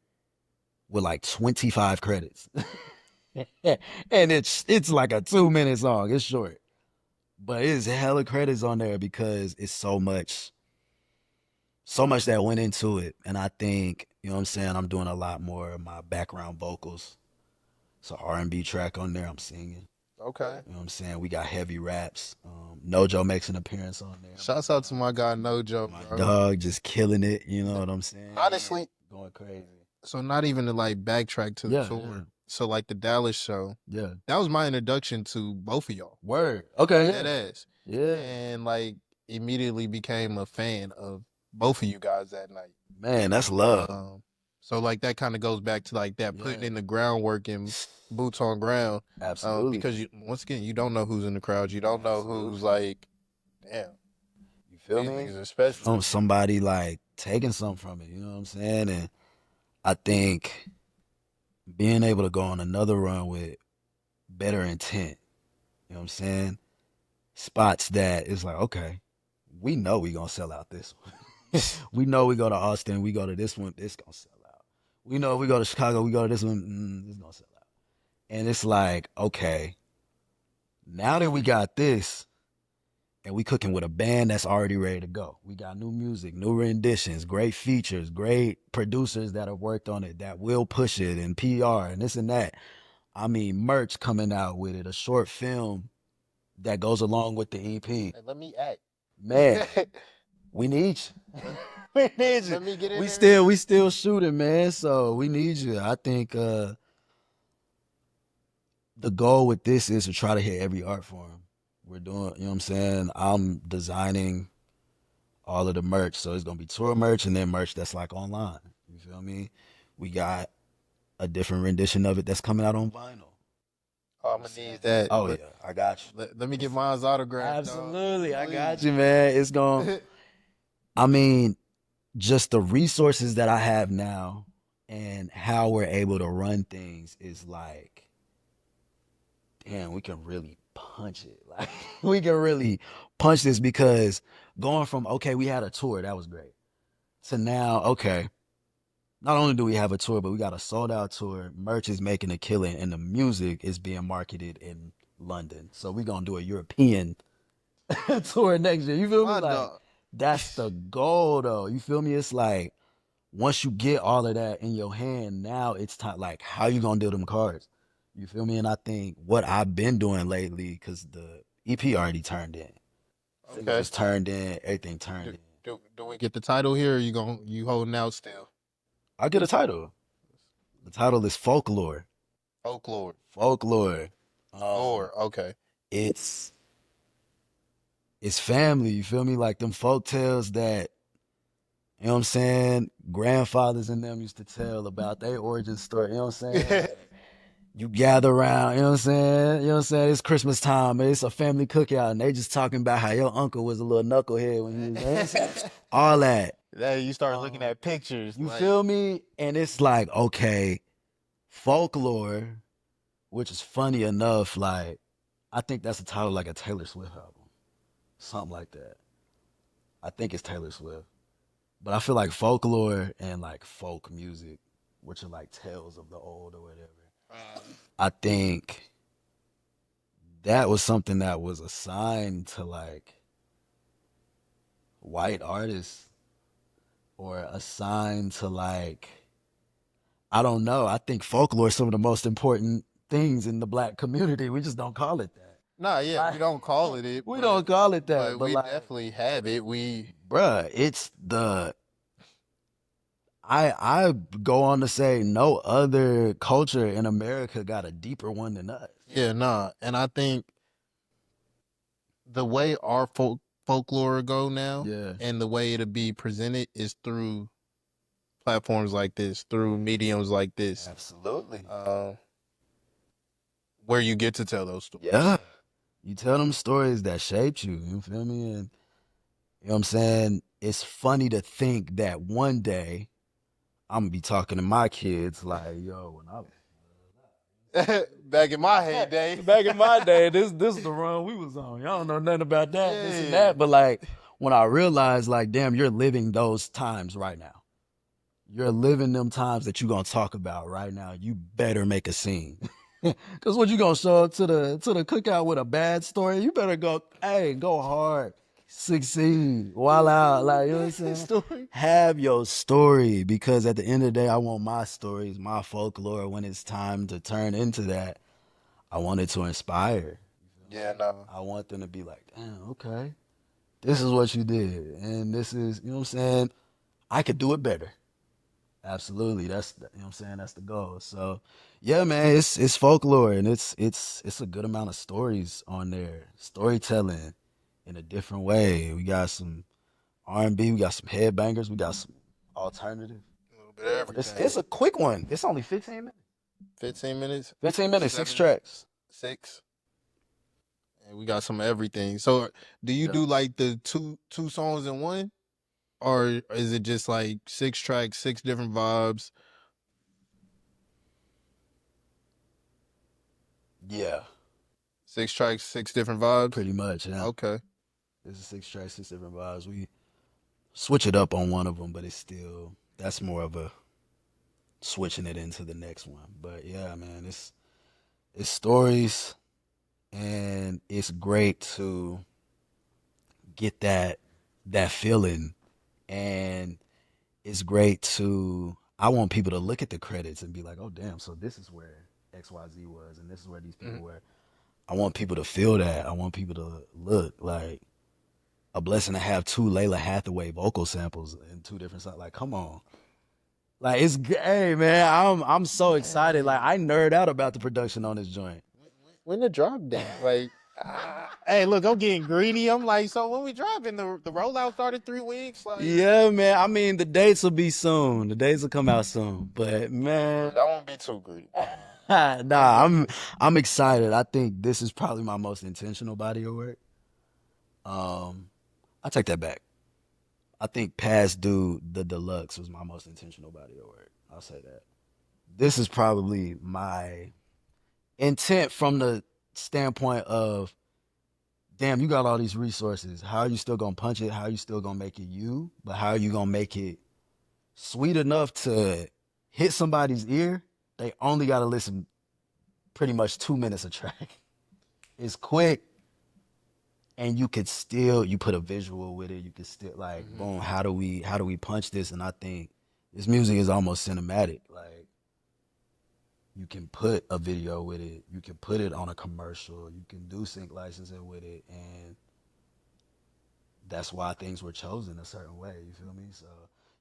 with like 25 credits. And it's like a 2 minute song. It's short. But it's hella credits on there because it's so much that went into it. And I think, you know what I'm saying, I'm doing a lot more of my background vocals. It's an R&B track on there I'm singing. Okay. You know what I'm saying? We got heavy raps. Nojo makes an appearance on there. Shouts out to my guy Nojo, My bro. dog just killing it. You know what I'm saying? Honestly, going crazy. So not even to like backtrack to the tour. Yeah. So like the Dallas show, Yeah. that was my introduction to both of y'all. Word. Okay. That ass. Yeah. And like immediately became a fan of both of you guys that night. Man, that's love. So like that kind of goes back to like that putting in the groundwork and boots on ground. Absolutely. Because once again, you don't know who's in the crowd. You don't know who's like, damn. You feel These me? niggas are special. Somebody like taking something from it. You know what I'm saying? And I think being able to go on another run with better intent. You know what I'm saying? Spots that it's like, okay, we know we gonna sell out this one. We know we go to Austin, we go to this one, it's gonna sell out. We know we go to Chicago, we go to this one, it's gonna sell out. And it's like, okay, now that we got this, and we cooking with a band that's already ready to go. We got new music, new renditions, great features, great producers that have worked on it that will push it and PR and this and that. I mean, merch coming out with it, a short film that goes along with the EP. Hey, let me act. Man, we need you. We need you. Let me get in We still shooting, man. So we need you. I think the goal with this is to try to hit every art form. We're doing, you know what I'm saying? I'm designing all of the merch. So it's gonna be tour merch and then merch that's like online. You feel me? We got a different rendition of it that's coming out on vinyl. Oh, I'm gonna need that. Oh yeah, I got you. Let me get mine's autographed. Absolutely, dog. I got you, man. It's going. I mean, just the resources that I have now and how we're able to run things is like, damn, we can really punch it. Like we can really punch this because going from okay, we had a tour, that was great. To now, okay, not only do we have a tour, but we got a sold out tour. Merch is making a killing, and the music is being marketed in London. So we're gonna do a European tour next year. You feel me? My Like dog. that's the goal, though. You feel me? It's like once you get all of that in your hand, now it's time. Like how you gonna deal them cards? You feel me? And I think what I've been doing lately, because the EP already turned in, Okay. singles turned in, everything turned Do, in. do we get the title here? Or you holding out still? I get a title. The title is Folklore. Folklore. Folklore. Lore. Okay. It's it's family. You feel me? Like them folk tales that you know what I'm saying. Grandfathers and them used to tell about their origin story. You know what I'm saying? Like, you gather around. You know what I'm saying? You know what I'm saying? It's Christmas time. It's a family cookout, and they just talking about how your uncle was a little knucklehead when he was. You know what I'm saying? All that. Then you start looking at pictures. You Like, feel me? And it's like okay, folklore, which is funny enough. Like I think that's a title like a Taylor Swift album, something like that. I think it's Taylor Swift. But I feel like folklore and like folk music, which are like tales of the old or whatever, I think that was something that was assigned to like white artists or assigned to like, I don't know. I think folklore is some of the most important things in the black community. We just don't call it that. nah, yeah, we don't call it We don't call it that. but But we like, definitely have it. We bruh, it's the I go on to say no other culture in America got a deeper one than us. yeah, nah, and I think the way our folklore go now, Yeah, and the way it'll be presented is through platforms like this, through mediums like this, absolutely. uh, where you get to tell those stories. Yeah. You tell them stories that shaped you. You feel me? And you know what I'm saying? It's funny to think that one day I'm gonna be talking to my kids like, yo, when I Back in my heyday, back in my day, this is the run we was on. Y'all don't know nothing about that, this and Yeah. that. But like when I realized, like, damn, you're living those times right now. You're living them times that you're gonna talk about right now. You better make a scene. Cause what you gonna show up to the cookout with a bad story? You better go, hey, go hard, succeed, while out. Like you know what I'm saying? story. Have your story because at the end of the day, I want my stories, my folklore. When it's time to turn into that, I want it to inspire. Yeah, no. I want them to be like, damn, okay, this is what you did, and this is, you know what I'm saying? I could do it better. Absolutely. That's you know what I'm saying, that's the goal. So yeah, man, it's folklore and it's a good amount of stories on there. Storytelling in a different way. We got some R&B, we got some headbangers, we got some alternative. A little bit of everything. It's a quick one. It's only 15 minutes. 15 minutes, 15 minutes, six 7, tracks. 6, and we got some of everything. So, do you Yeah. do like the two songs in one, or is it just like 6 tracks, 6 different vibes? Yeah, 6 tracks, 6 different vibes. pretty much. Yeah. Okay. This is 6 tracks, 6 different vibes. We switch it up on one of them, but it's still that's more of a switching it into the next one. But yeah, man, it's stories and it's great to get that feeling and it's great to I want people to look at the credits and be like, "Oh damn, so this is where XYZ was and this is where these people were." I want people to feel that. I want people to look like a blessing to have two Layla Hathaway vocal samples in two different songs. Like, come on. Like hey man, I'm so excited. Like I nerd out about the production on this joint. When the drop down? Like, hey, look, I'm getting greedy. I'm like, so when we dropping, the rollout started 3 weeks. Like, Yeah, man. I mean, the dates will be soon. The dates will come out soon. But man, I won't be too greedy. nah, I'm excited. I think this is probably my most intentional body of work. I take that back. I think Past Due the Deluxe was my most intentional body of work. I'll say that. This is probably my intent from the standpoint of, damn, you got all these resources. How are you still gonna punch it? How are you still gonna make it you? But how are you gonna make it sweet enough to hit somebody's ear? They only gotta listen pretty much 2 minutes a track. It's quick, and you could still, you put a visual with it. You could still like, boom. How do we punch this? And I think this music is almost cinematic. Like, you can put a video with it. You can put it on a commercial. You can do sync licensing with it, and that's why things were chosen a certain way. You feel me? So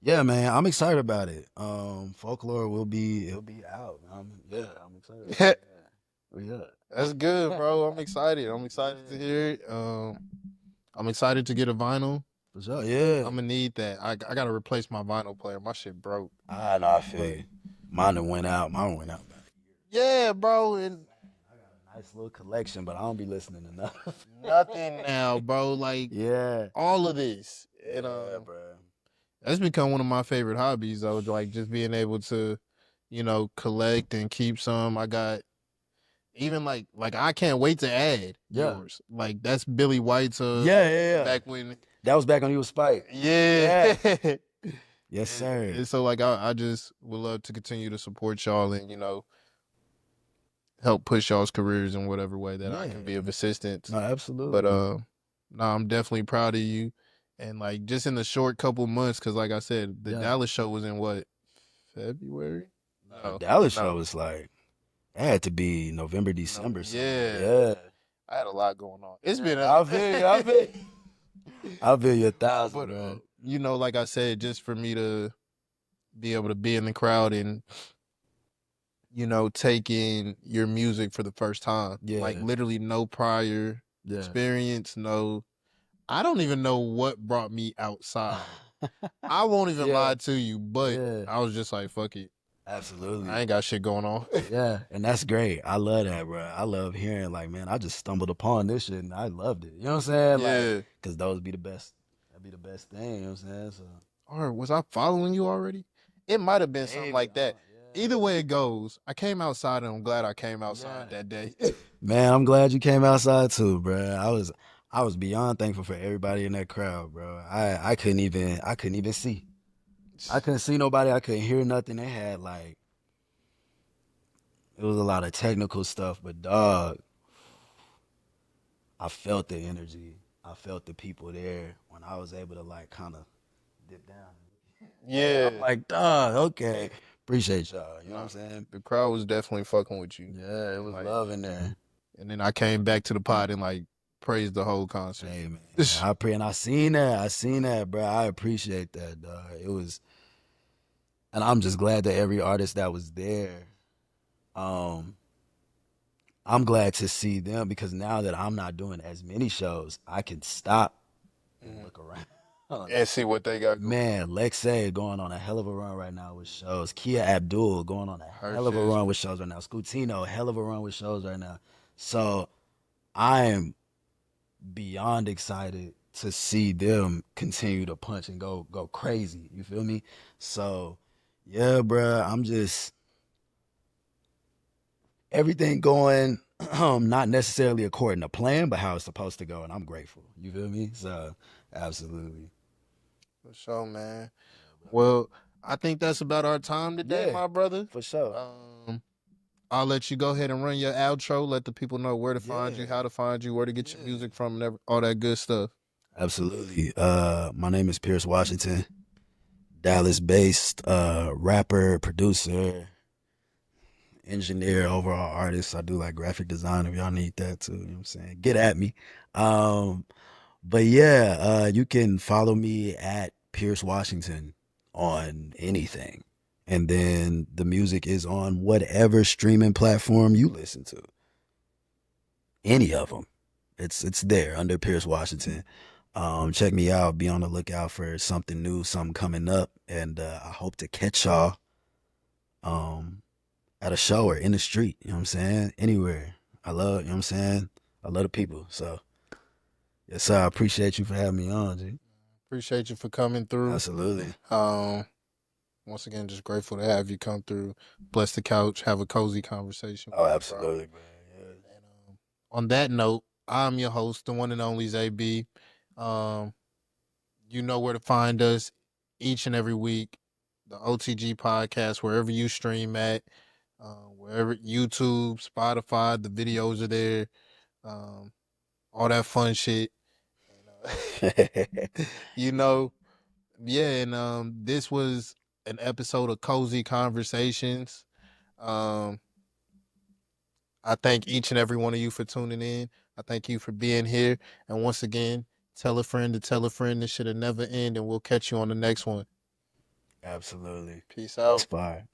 yeah, man, I'm excited about it. Folklore it'll be out. I'm excited about it. Yeah. That's good, bro. I'm excited. I'm excited to hear it. I'm excited to get a vinyl. For sure, yeah. I'm gonna need that. I gotta replace my vinyl player. My shit broke. I know, I feel you. Mine went out. Yeah, bro. And I got a nice little collection, but I don't be listening to nothing. nothing now, bro. Like Yeah. all of this. And bro. that's become one of my favorite hobbies though. Like just being able to, collect and keep some. I got even like I can't wait to add yours. Like that's Billy White's yeah. back when That was back when you was Spike. yeah. Yes, sir. And so like I just would love to continue to support y'all and help push y'all's careers in whatever way that I can be of assistance. No, absolutely. But no, I'm definitely proud of you. And like just in the short couple months, because like I said, the Dallas show was in what, February? No, Dallas show was like, it had to be November, December. Yeah. I had a lot going on. It's been I feel you 1,000, but bro. Like I said, just for me to be able to be in the crowd and take in your music for the first time. Yeah. Like literally no prior experience, no. I don't even know what brought me outside. I won't even lie to you, but I was just like, fuck it. Absolutely. I ain't got shit going on. Yeah, and that's great. I love that, bro. I love hearing, like, man, I just stumbled upon this shit and I loved it. You know what I'm saying? Yeah. Like, because those be the best. That'd be the best thing. You know what I'm saying? So. Or was I following you already? It might have been something like that. Either way it goes, I came outside and I'm glad I came outside that day. Man, I'm glad you came outside too, bro. I was beyond thankful for everybody in that crowd, bro. I couldn't even see. I couldn't see nobody. I couldn't hear nothing. They had like, it was a lot of technical stuff, but dog, I felt the energy. I felt the people there when I was able to like kind of dip down. Yeah. I'm like, dog, okay. Appreciate y'all. You know what I'm saying? The crowd was definitely fucking with you. Yeah, it was like, love in there. And then I came back to the pod and like praised the whole concert. Hey, man. I pray, and I seen that, bro. I appreciate that, dog. It was, and I'm just glad that every artist that was there, I'm glad to see them, because now that I'm not doing as many shows, I can stop and look around. And see what they got going. Man, Lexay going on a hell of a run right now with shows. Kia Abdul going on a hell of a run with shows right now. Scutino, hell of a run with shows right now. So I am beyond excited to see them continue to punch and go crazy. You feel me? So yeah, bruh, I'm just, everything going not necessarily according to plan, but how it's supposed to go, and I'm grateful. You feel me? So absolutely. For sure, man. Well, I think that's about our time today, my brother. For sure. I'll let you go ahead and run your outro. Let the people know where to find you, how to find you, where to get your music from, and all that good stuff. Absolutely. My name is Pierce Washington, Dallas-based rapper, producer, engineer, overall artist. I do like graphic design if y'all need that too. You know what I'm saying? Get at me. But yeah, you can follow me at Pierce Washington on anything. And then the music is on whatever streaming platform you listen to. Any of them. It's there under Pierce Washington. Check me out. Be on the lookout for something new, something coming up. And I hope to catch y'all at a show or in the street. You know what I'm saying? Anywhere. I love, you know what I'm saying? I love the people. So, yes, sir. I appreciate you for having me on, G. Appreciate you for coming through. Absolutely. Once again, just grateful to have you come through, bless the couch, have a cozy conversation. Oh, absolutely, man. Yeah. And, On that note, I'm your host, the one and only Zay B. Um, you know where to find us each and every week. The OTG Podcast, wherever you stream at, wherever YouTube, Spotify, the videos are there. Um, all that fun shit. You know, yeah, and this was an episode of Cozy Conversations. Um, I thank each and every one of you for tuning in. I thank you for being here. And once again, tell a friend to tell a friend. This should have never end, and we'll catch you on the next one. Absolutely. Peace That's out. fire.